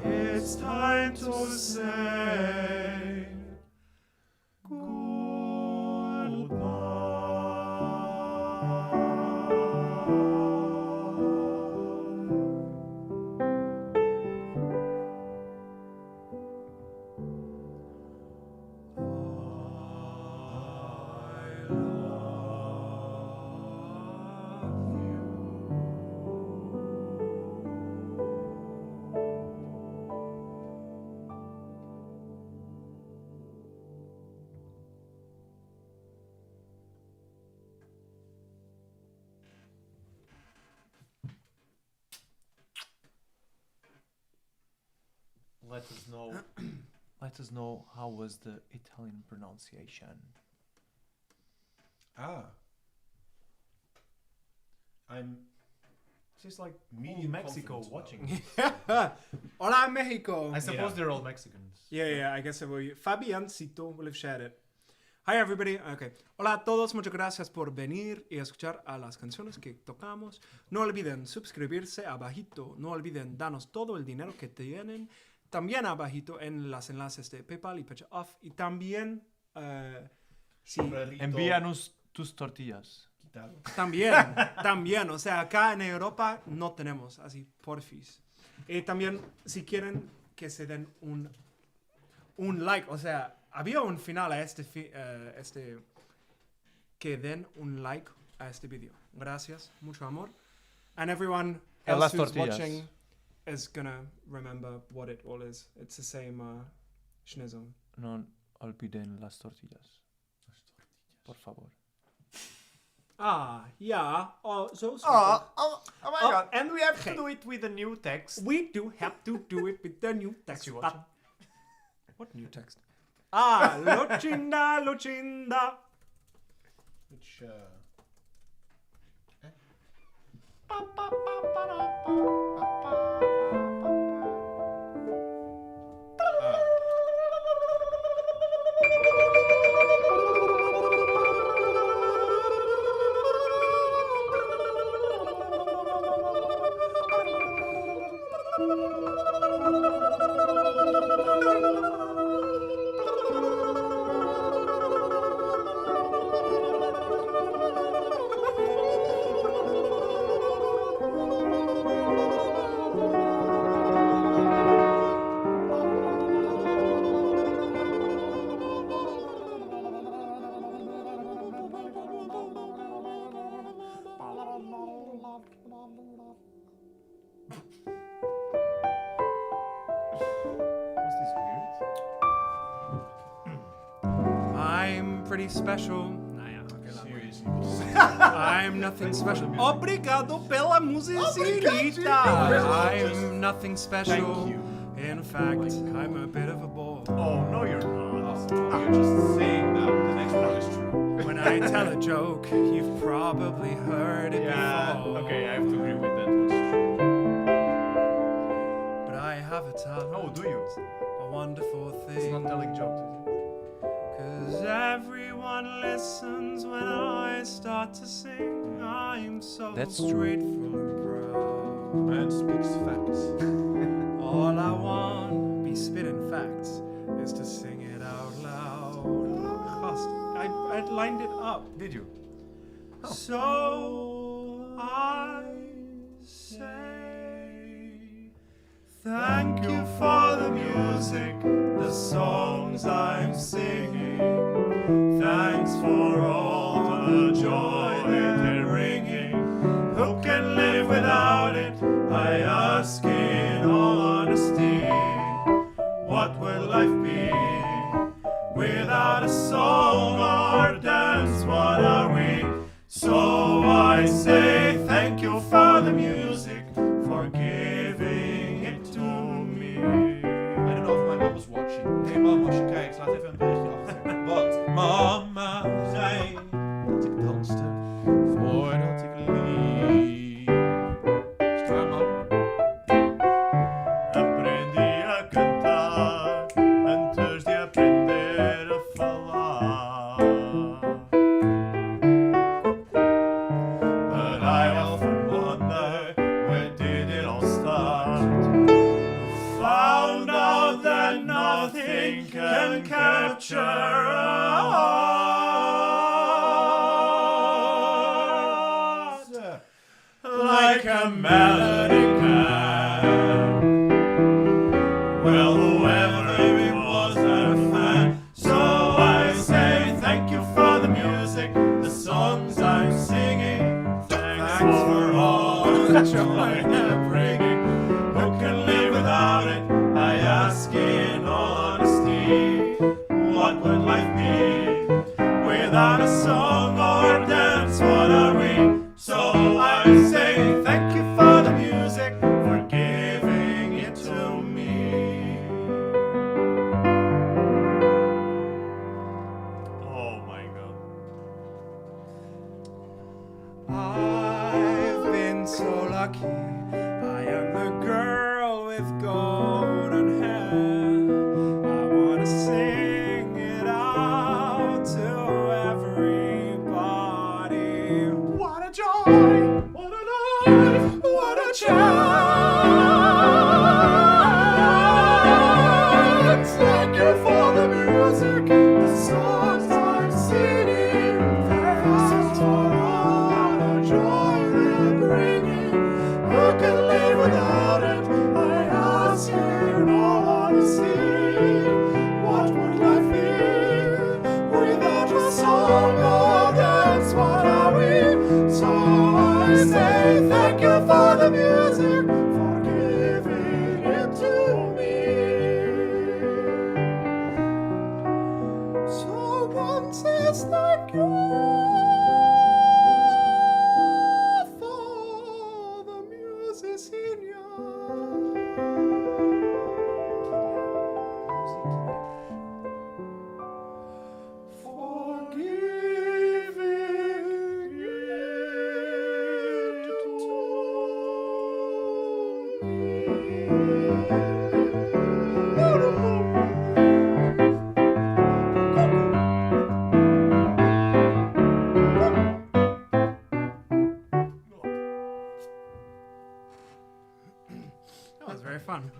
It's time to say Let us know. Let us know how was the Italian pronunciation. I'm Just like medium Mexico confident watching. Hola, Mexico. I suppose Yeah. they're all Mexicans. Yeah, I guess I will. Fabiancito will have shared it. Hi, everybody. Okay. Hola a todos. Muchas gracias por venir y escuchar a las canciones que tocamos. No olviden suscribirse abajito. No olviden darnos todo el dinero que tienen. También abajito en los enlaces de PayPal y PayOff. Y también, sí, Perrito. Envíanos tus tortillas. También, o sea, acá en Europa no tenemos, así, porfis. También, si quieren que se den un like, o sea, había un final a que den un like a este video. Gracias, mucho amor. And everyone And else las who's tortillas. watching is gonna remember what it all is. It's the same schnitzel. No olviden las tortillas. Por favor. Yeah. Oh, so sweet. Oh my Oh, god. And we have to okay. do it with a new text. We do have to do it with the new text. you watching? What new text? Lucinda, Lucinda. Which, Was this weird? I'm pretty special. Naja, okay, lá. seriously. I'm nothing special. Obrigado pela musicinita. I'm nothing special. Thank you. In fact, I'm a bit of a bore. Oh, no, you're not. You're just saying that. The next part is true. When I tell a joke, you've probably heard it Yeah, before. okay, I have to agree with that. It's true. But I have a talent. Oh, do you? A wonderful It's thing. not telling jokes, is it? 'Cause everyone listens when I start to sing. I'm so That's true. grateful and proud. Man speaks facts. All I want, be spitting facts, is to sing it out loud. Gast, I lined it up. Did you? So I say, thank you for the music, the songs I'm singing. Thanks for all the joy that they're bringing. Who can live without it? I ask in all honesty. What will life be without a song or dance? What are we? So I say thank you for the music, for giving it to me. I don't know if my mom was watching. Hey mom, als je kijkt, laat even een berichtje achter. Want mama zei dat ik danste voordat ik liep. Straat man. Aprendi a cantar antes de aprender a falar. But I often wonder, where did it all start? Found out that nothing can capture a heart like a melody can. Well, whoever it was, I'm a fan. So I say thank you for the music, the songs I'm singing. Thanks for all the joy they're bringing. Who can live without it? I ask in all honesty. What would life be without a song or dance? What are we? So I say thank you for the music, for giving it to me. Oh my god. I've been so lucky. I am the girl with golden hair. I wanna sing it out to everybody. What a joy! What a life! What a chance! Thank you for the music, the songs I'm singing. Thanks just like you for the music in for giving it to That was very fun.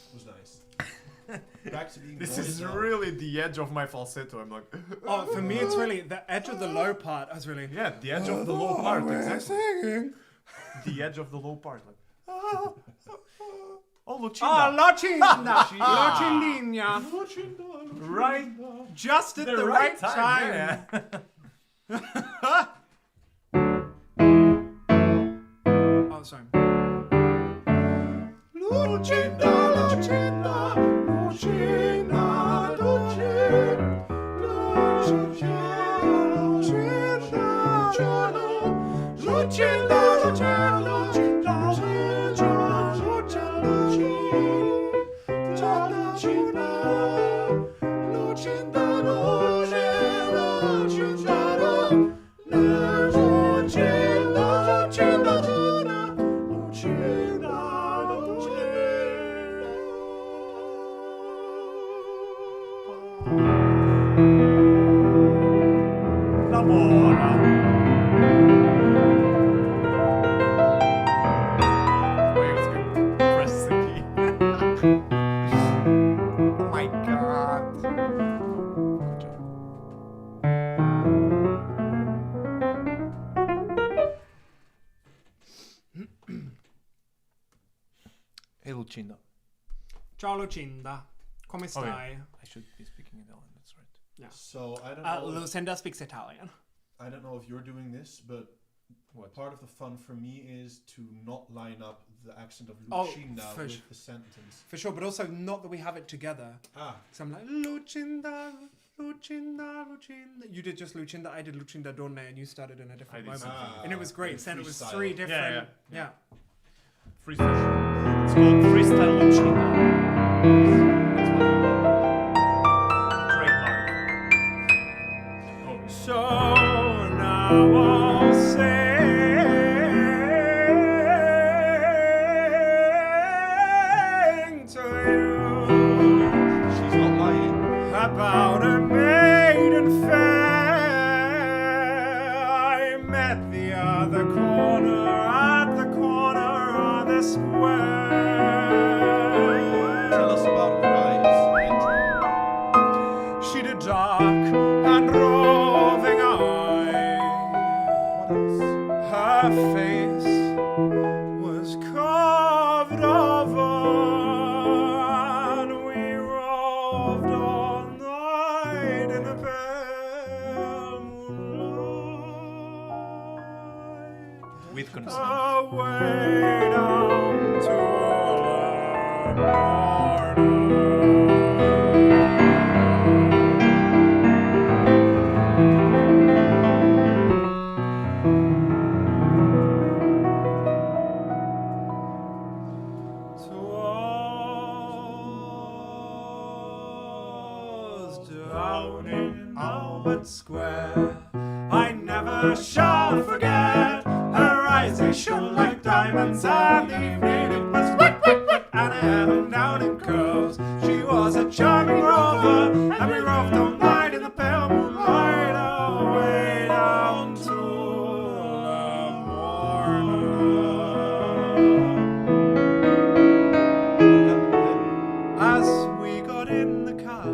It was nice. Back to being This boys is now. really the edge of my falsetto. I'm like, Oh, for me, it's really the edge of the low part. I was really. yeah, the edge of the low part. Exactly. Singing. The edge of the low part. Like, oh, Lucinda. Ah, Lucinda. Lucindina. Right. Just at the right time. Yeah. Oh, sorry. Lucinda, Lucinda, Lucinda, La mora. Wait, let's go. Press the key. Oh my god. Hey Lucinda. Ciao Lucinda. Come stai? I should be speaking Italian, that's right. So I don't know. Lucinda speaks Italian. I don't know if you're doing this, but part of the fun for me is to not line up the accent of Oh, Lucinda for with sh- the sentence. For sure, but also not that we have it together. Ah, So I'm like, Lucinda, Lucinda, Lucinda. You did just Lucinda, I did Lucinda Donne, and you started in a different I did moment. something. And it was great. Ah, Then it was freestyle. three different. Yeah. Yeah. Freestyle. It's called Freestyle Lucinda. That's what we trademark. Oh, So now I'll sing to you she's not lying. about a maiden fair I met the other corner at the corner of the square. Tell us about her eyes, Andrew. She did dark and roving eye. What else? Her face was carved over, and we roved all night in the pale moonlight. with consent. Away down to the Twas down in Albert Square. I never shall forget her eyes. They shone like diamonds, and the evening it was wet, wet, wet, and I had them down in curls. She was a charming rover, and we roved all night in the pale moonlight, away down to the morning. As we got in the car,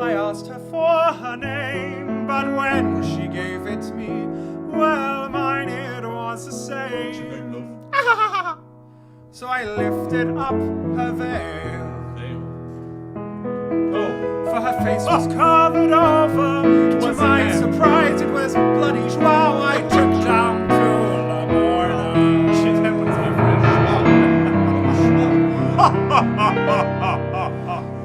I asked her for her name, but when she gave it to me, well, mine it was the same. So I lifted up her veil, for her face was covered over. To my surprise, it was bloody joie. I took down to La Morna. Shit happens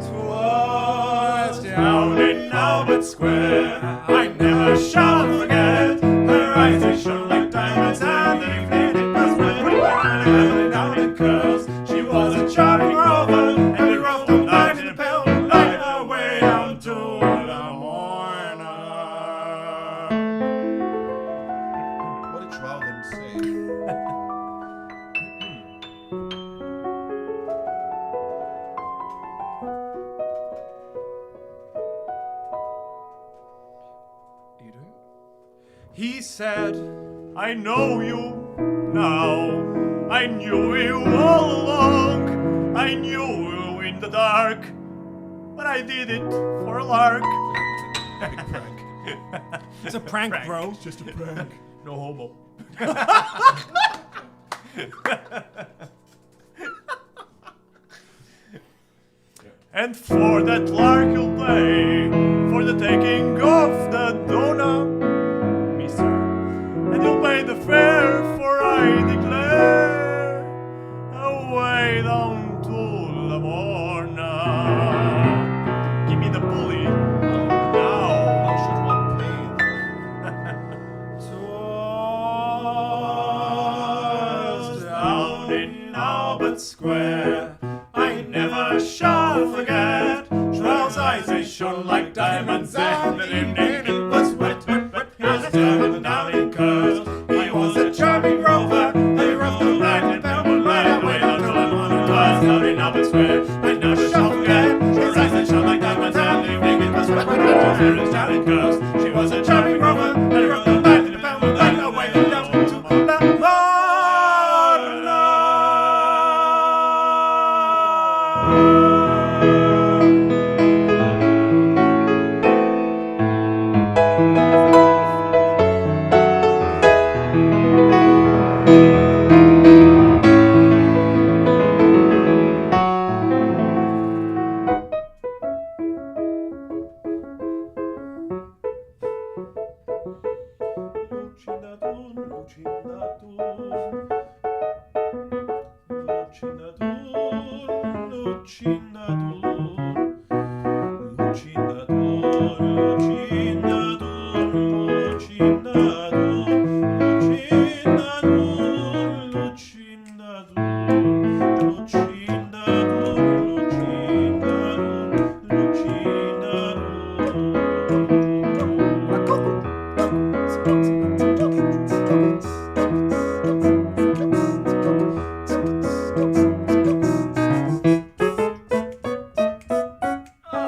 Twas down in Albert Square. I never shall forget her eyes, they shone like diamonds, and they inflated past my down in curls. She was a charming rover, and we roved all night in the pale light, away down to La Morna. What did Trouthen say? You do? He said, I know you now. I knew you all along. I knew you in the dark, but I did it for a lark. Big prank. it's a prank, bro. Just a prank. No homo. And for that lark you'll pay for the taking of the donut, mister. And you'll pay the fare, for I declare, away down to La Morna. Give me the bully now. How should one pay? Twas down in Albert Square. I never shall forget. Charles' eyes, they shone like diamonds, and the evening was wet, wet, wet. He was down in curls. He was a charming rover. They roved the night and found one right away down to La Morna. Twas down in Albert Square. I never shall forget. Charles' eyes, they shone like diamonds, and the evening was wet, wet, wet. He was down in curls. She was a charming rover. They roved the night and found one right away down to La Morna.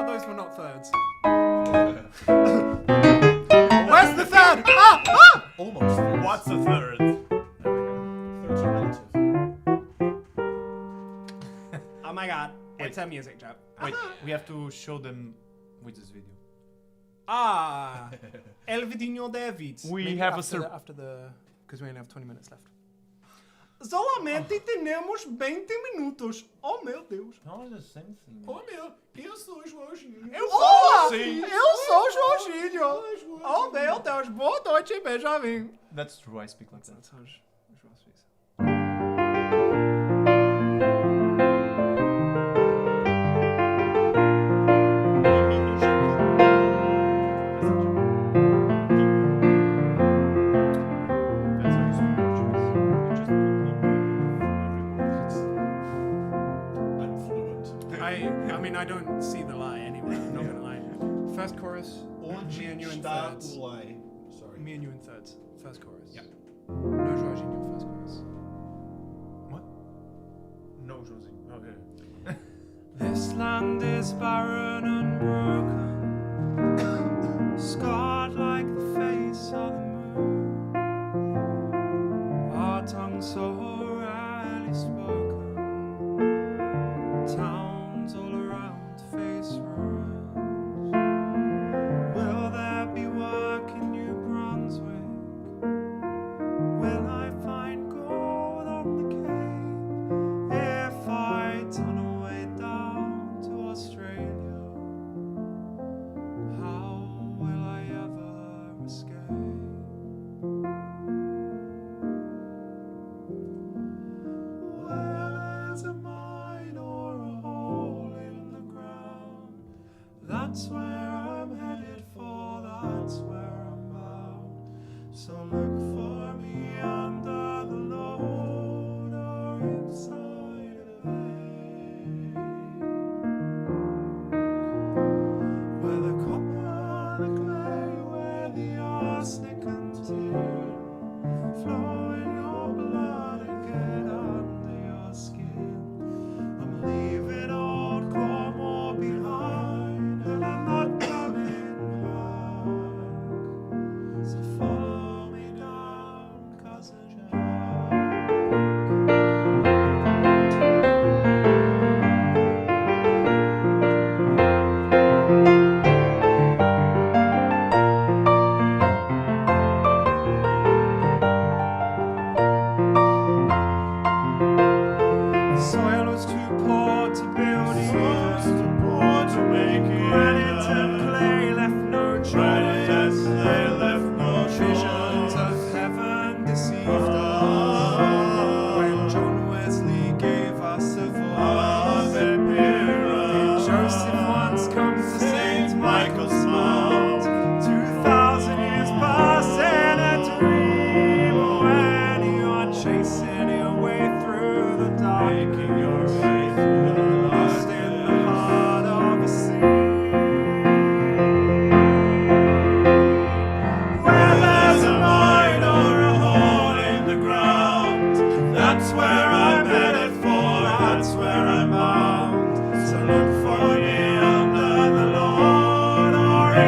Those were not thirds. Where's the third? Ah! Almost. What's the third? Thirds are relative. Oh my god, it's a music joke. Wait, we have to show them with this video. Ah, El Vidinho David. We have a after the because we only have 20 minutes left. Solamente temos 20 minutos. Oh meu Deus. No, the same thing. Oh meu, eu sou o Joãozinho. Olá, Sim. Eu sou o Joãozinho. Oh meu Deus, boa noite, Benjamin. That's true, I speak like that. That's how João speaks. I'm fluent. I mean, I don't see the lie anyway. I'm not gonna lie. First chorus. Me and you in thirds. Sorry. Me and you in thirds. First chorus. Yeah. No Jorginho, first chorus. No, Josie. Okay. This land is barren and broken, scarred like the face of the moon. Our tongues so rarely spoken, towns all around face ruins. Will there be work in New Brunswick? Will I find gold on the cape if I turn away down to Australia? How will I ever escape? Where there's a mine or a hole in the ground, that's where I'm headed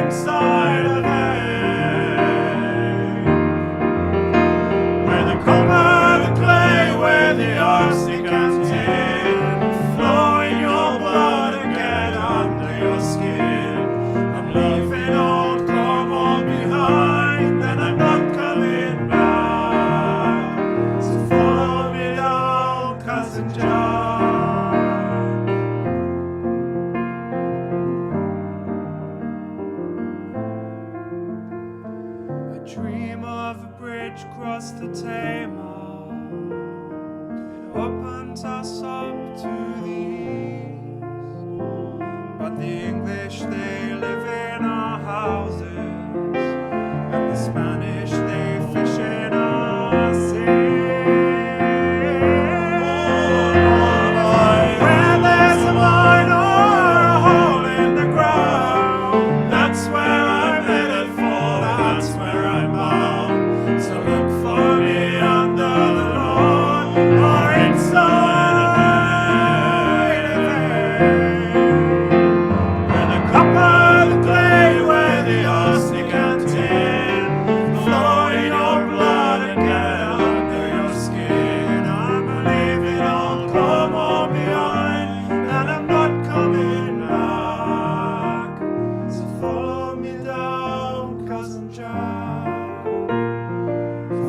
inside of hay. Where the copper, the clay, where the arsenic and tin flow in your blood and get under your skin. I'm leaving old Cornwall behind, and I'm not coming back. So follow me down, Cousin John. I dream of a bridge across the Tamar. It opens us up to the east. But the English, they live in our houses, and the Spanish, they fish in our seas. Where there's a mine or a hole in the ground, that's where I'm headed for, that's where I'm bound. So look for me under the lawn or inside of it. Where the copper, the clay, where the arsenic and tin flow in your blood and get under your skin. I'm leaving old Cornwall behind, and I'm not coming back. So follow me down, Cousin Jack.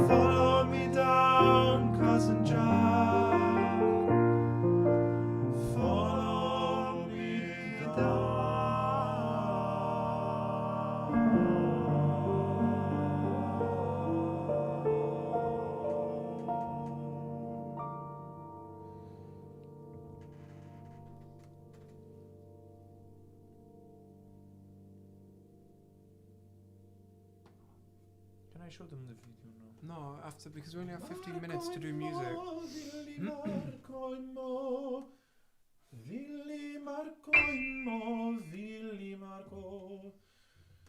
Follow me down, Cousin Jack. Follow me Can I show them the video now? No, after, because we only have 15 minutes to do music.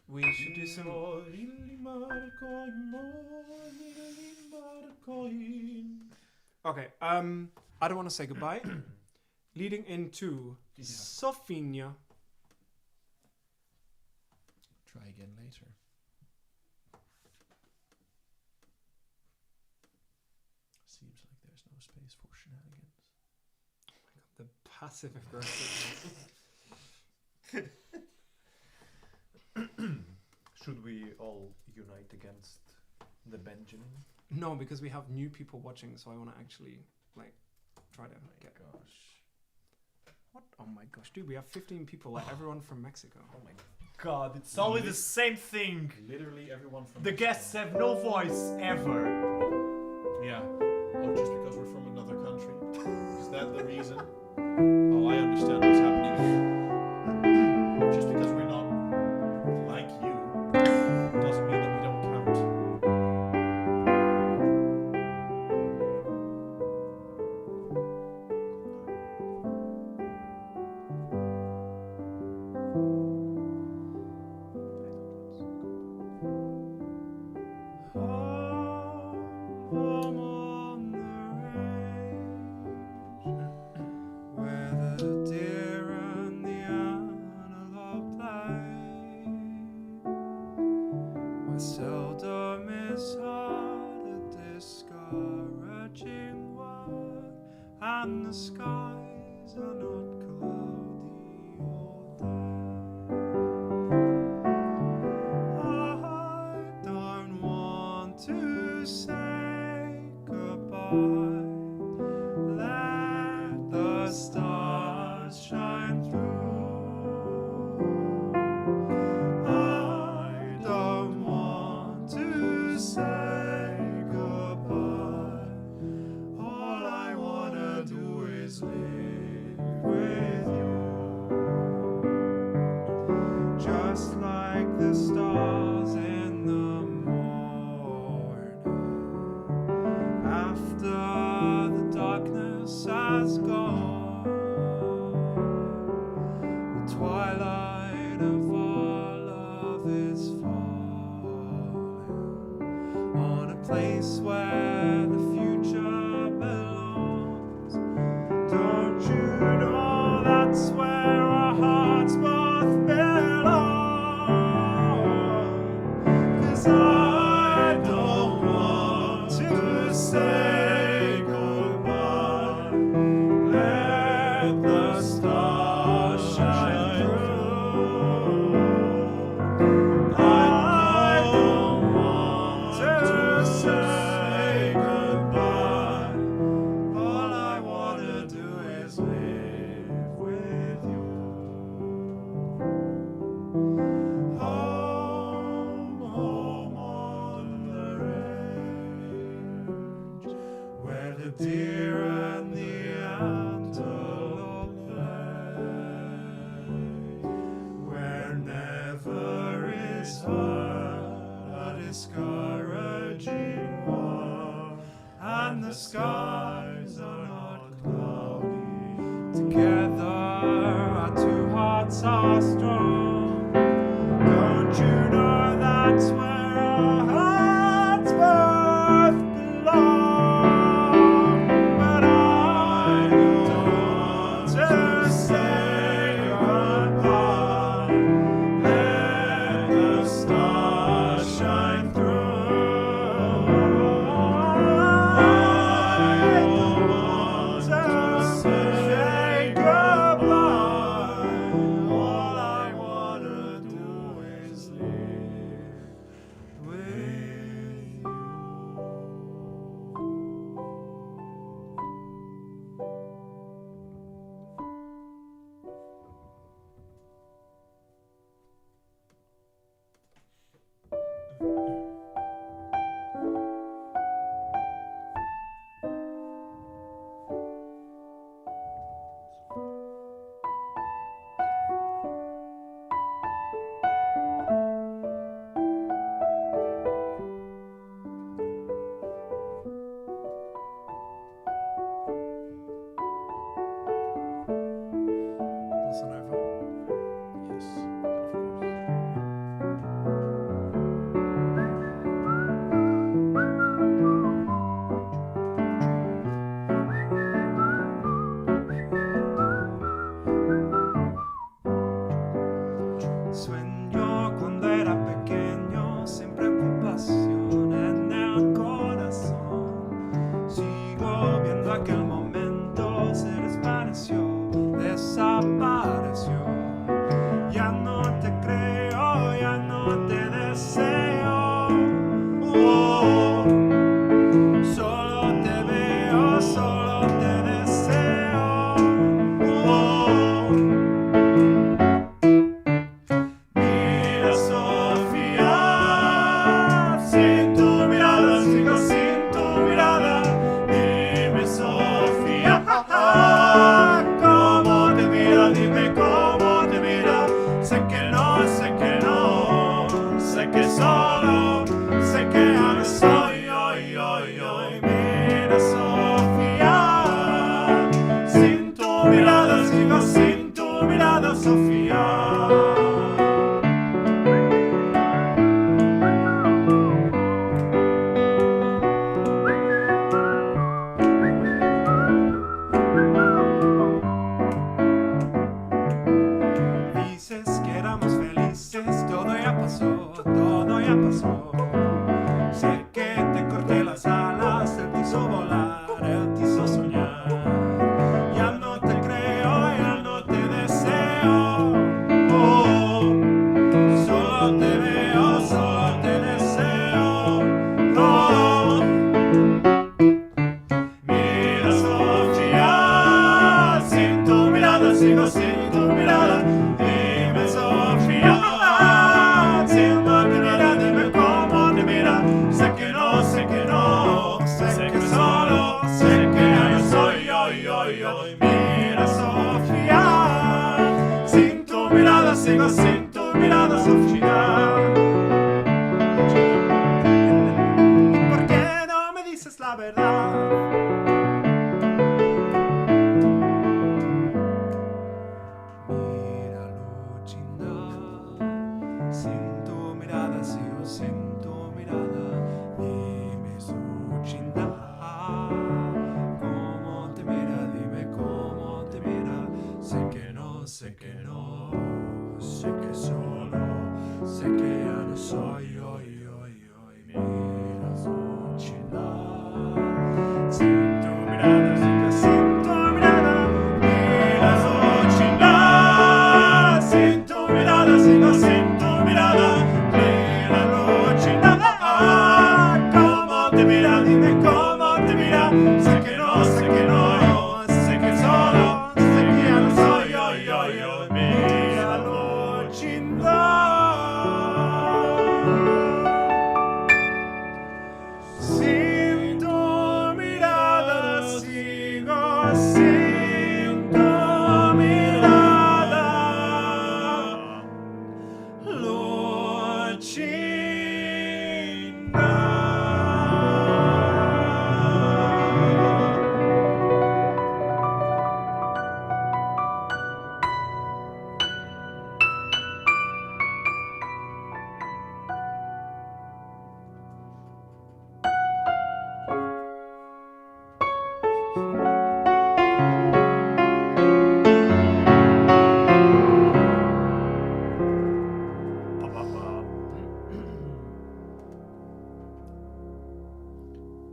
We should do some. Okay, I don't want to say goodbye. Leading into Sofinia. Try again later. Seems like there's no space for shenanigans. The passive aggressive. Should we all unite against the Benjamin? No, because we have new people watching, so I want to actually like try to get. Gosh. What? Oh my gosh, dude, we have 15 people, like everyone from Mexico. Oh my god, it's always the same thing. Literally everyone from The guests have no voice ever. Yeah. Oh, just because we're from another country? Is that the reason? Oh, I understand what's happening here. Just because we're not like you doesn't mean that we don't count. Home on the range, where the deer and the antelope play, where seldom is heard a discouraging word, and the skies are not cloudy all day. I don't want to say goodbye. Let the stars shine through. I don't want to say goodbye. All I wanna do is live with you. Just like the stars in the morning, after the darkness has gone, the twilight of our love is falling on a place where the future belongs. Don't you know that's where our hearts both belong? discouraging war, and the skies are not cloudy. Together our two hearts are strong. Don't you know that's where our hearts both belong? But I don't want to say goodbye. Let the stars shine through. I don't want to say goodbye. All I wanna do is live with you. Bossa Nova. Yes, of course. Sueño cuando era pequeño sin preocupaciones en el corazón. Sigo viendo aquel momento, se desvaneció, desapareció. Ya no te creo, ya no te deseo. Oh, solo te veo, solo te deseo. Oh. Mira, Sofía, sin tu mirada, sigo sin tu mirada. Dime, Sofía, cómo te mira, dime cómo te mira. Sé que no, sé que no, sé que solo, sé que ya no soy, hoy, hoy, hoy. Mira, Sofía, sin tu mirada, sigo sin tu mirada, Sofía. Dices que éramos felices, todo ya pasó, todo ya pasó. Sé que te corté las alas, él te hizo volar, él te hizo soñar. Ya no te creo, ya no te deseo. Oh, solo te veo, solo te deseo. Oh. Mira, Sofía, sin tu mirada, sigo sin tu mirada. Dime, Sofía, sin tu mirada, dime cómo te mira. Sé que no, sé que no, sé que solo, sé que ya no soy, hoy, hoy, hoy. Mira, Sofía, sin tu mirada, sigo sin tu mirada, Sofía. ¿Y por qué no me dices la verdad? Mira, Lucinda, sin tu mirada, sigo sin tu mirada. Dime, Lucinda, cómo te mira, dime cómo te mira. Sé que no, sé que no, sé que solo, sé que ya no soy, hoy, hoy, hoy. Mira, Lucinda, sin tu mirada, sigo sin tu mirada. Mira, Lucinda, sin tu mirada, sigo sin tu mirada. Mira, Lucinda, cómo te mira.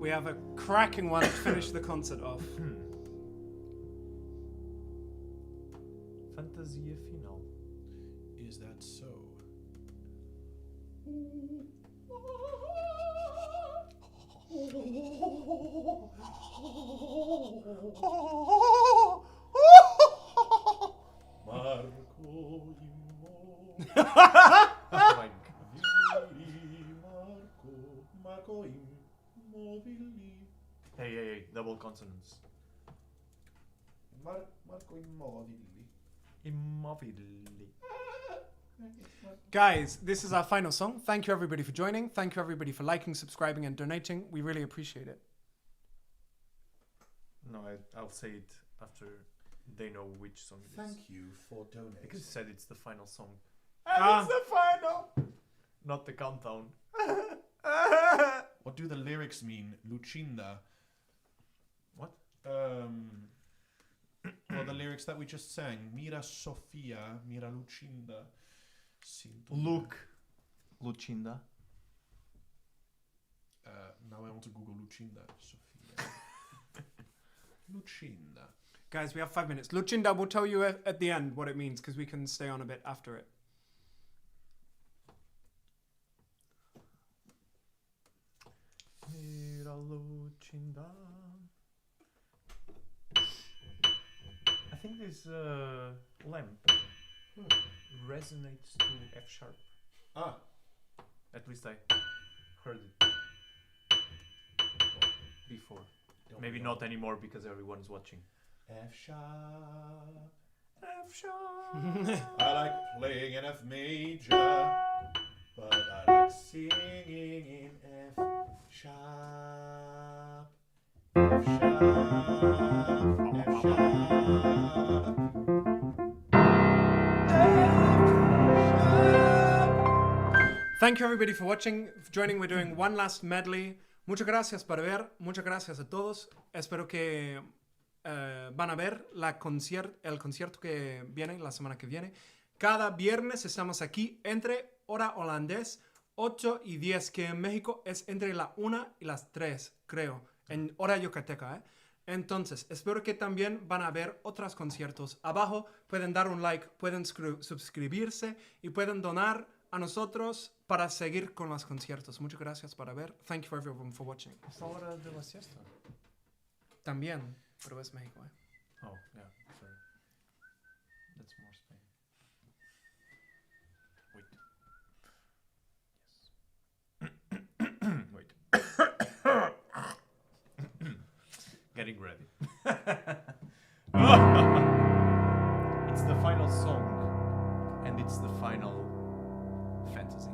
we have a cracking one to finish the concert off. Fantasia final. Is that so? Oh my god. Marco Immobili. Hey, double consonants. Marco Immobili. Immobili. Guys, this is our final song. Thank you everybody for joining. Thank you everybody for liking, subscribing, and donating. We really appreciate it. No, I'll say it after they know which song it is. Thank you for donating. Because you said it's the final song. Ah. It's the final! Not the countdown. What do the lyrics mean? Lucinda. What? Well, the lyrics that we just sang. Mira Sofia, mira Lucinda. Look, Lucinda. Now I want to Google Lucinda. Sofia. Lucinda. Guys, we have 5 minutes. Lucinda will tell you at the end what it means because we can stay on a bit after it. Mira Lucinda. I think this lamp resonates to F sharp. Ah. At least I heard it before. Maybe not anymore because everyone's watching. F sharp. F sharp. I like playing in F major, but I like singing in F sharp. F sharp. F sharp. Thank you everybody for watching, for joining. We're doing one last medley. Muchas gracias por ver. Muchas gracias a todos. Espero que van a ver el concierto que viene la semana que viene. Cada viernes estamos aquí entre hora holandés 8 y 10, que en México es entre la 1 y las 3, creo, en hora yucateca, ¿eh? Entonces, espero que también van a ver otros conciertos. Abajo pueden dar un like, pueden suscribirse y pueden donar a nosotros para seguir con los conciertos. Muchas gracias por ver. Thank you everyone for watching. Es la hora de la siesta. También, pero es México, ¿eh? Oh, yeah, sorry. That's more Spain. Wait. Wait. Getting ready. It's the final song, and it's the final fantasy.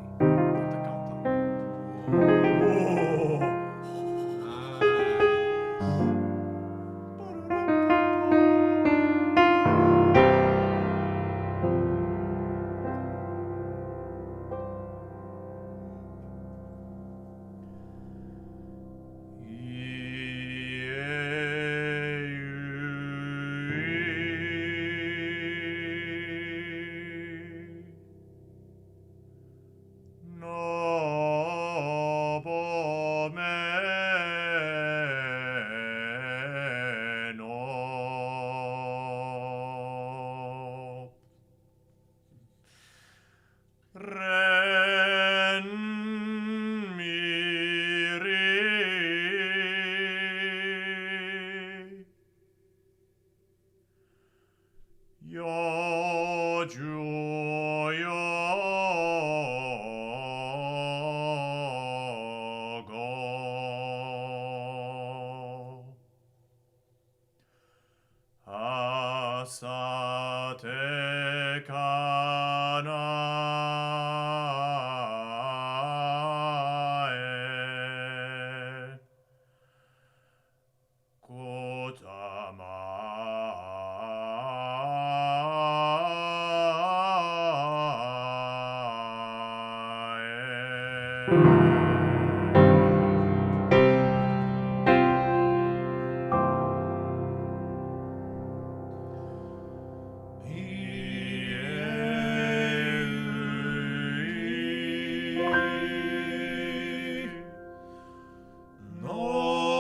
Not the countdown. No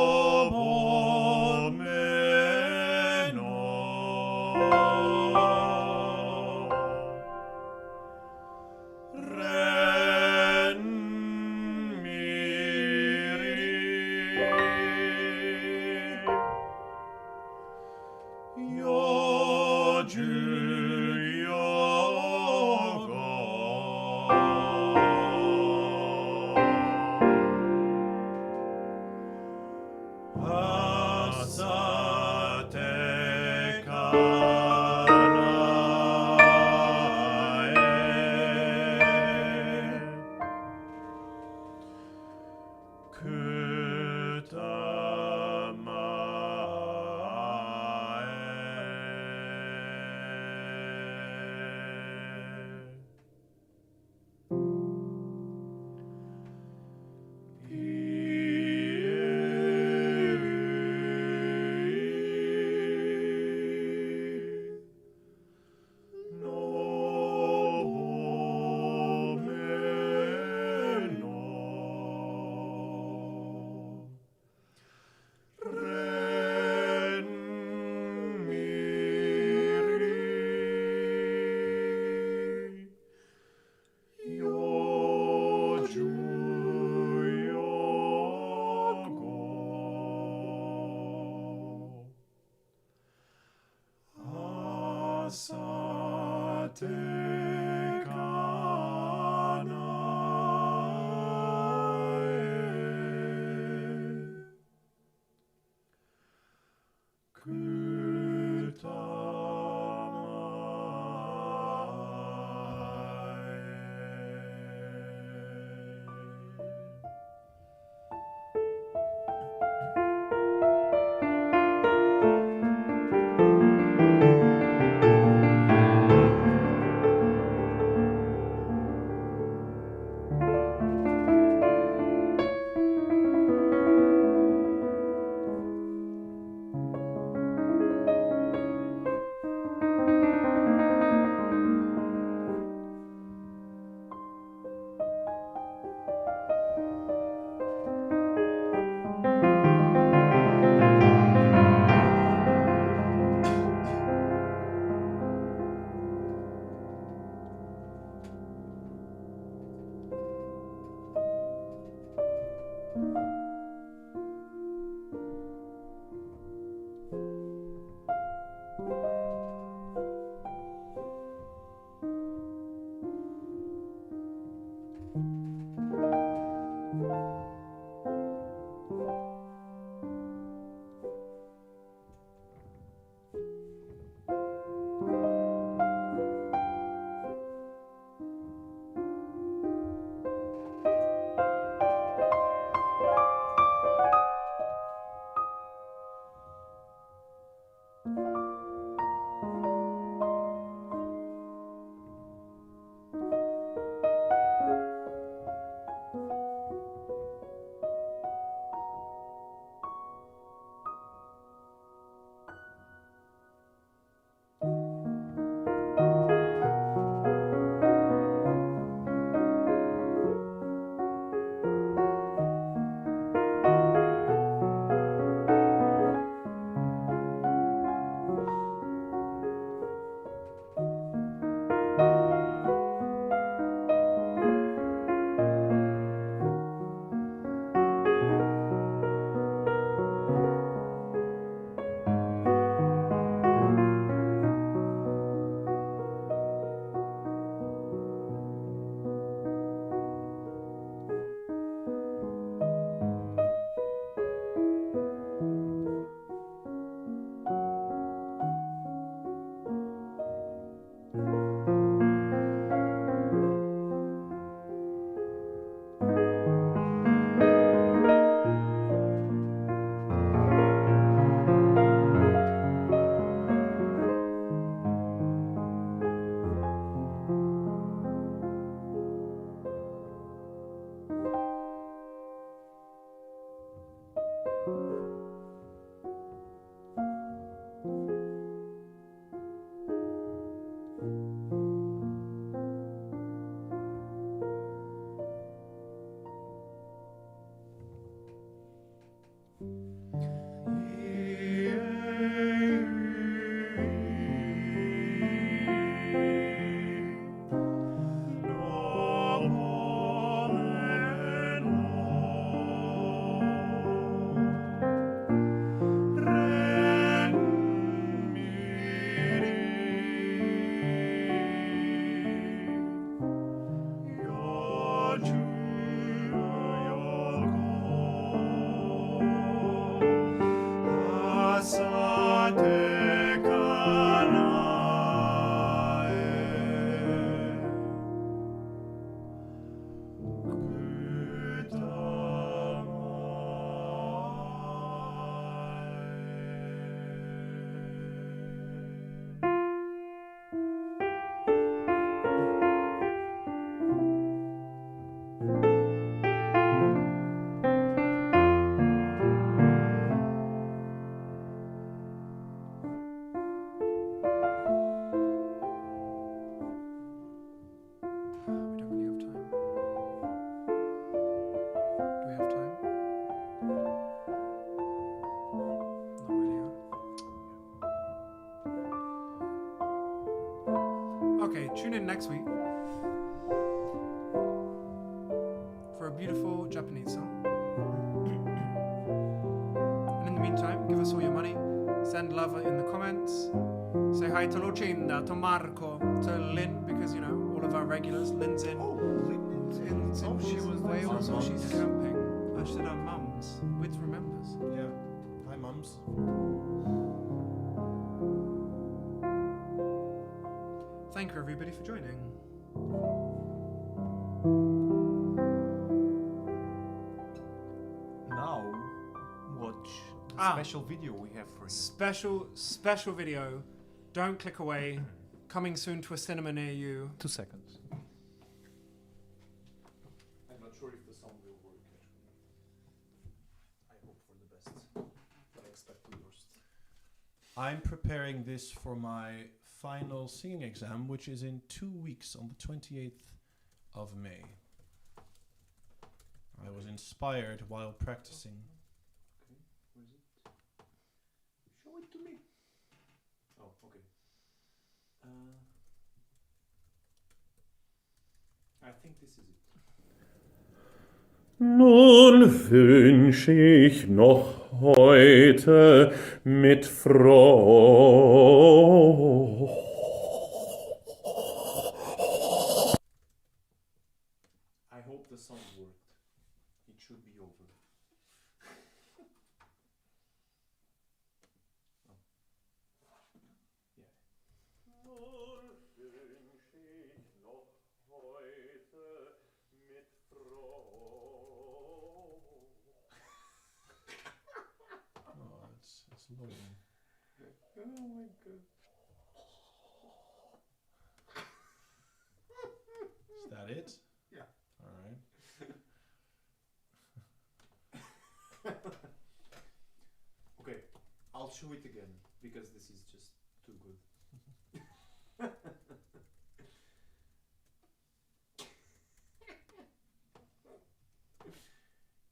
tune in next week for a beautiful Japanese song. And in the meantime, give us all your money. Send love in the comments. Say hi to Lucinda, to Marco, to Lynn, because you know all of our regulars. Lynn's in. She was Wales, or she's camping. I should have mums. Wids remembers. Yeah. Hi, mums. Thank you everybody for joining. Now, watch the Ah. special video we have for you. Special video. Don't click away. Coming soon to a cinema near you. 2 seconds. I'm not sure if the song will work actually. I hope for the best, but I expect the worst. I'm preparing this for my final singing exam, which is in 2 weeks on the 28th of May. I was inspired while practicing. Okay, where is it? Show it to me. Oh, okay. I think this is it. Nun wünsch ich noch heute mit I hope the song worked. It should be over. Oh, it's loading. Oh my god. Is that it? Yeah. All right. Okay, I'll show it again because this is just too good.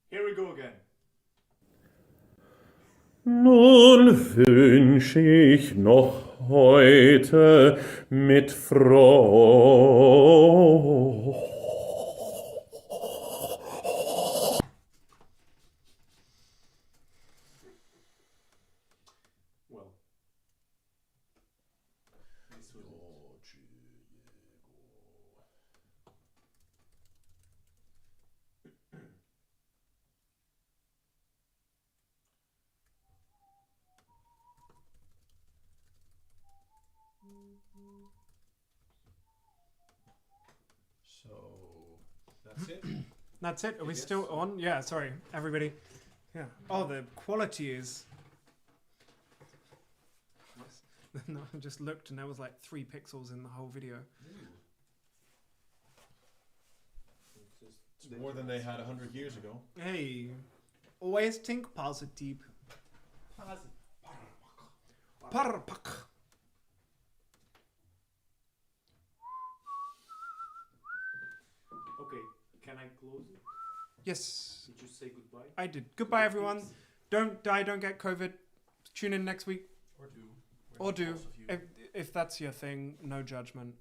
Here we go again. Nun wünsch ich noch heute mit Well, this was it. So that's it. That's it. Are we Yes. still on? Yeah, sorry, everybody. Yeah. Oh, the quality is. No, I just looked and there was like 3 pixels in the whole video. It's more than they had 100 years ago. Hey, always think positive. Parpak. Okay, can I close it? Yes, Did you say goodbye? I did. Goodbye, everyone. Don't die. Don't get COVID. Tune in next week. Or do. Or do. If that's your thing, no judgment.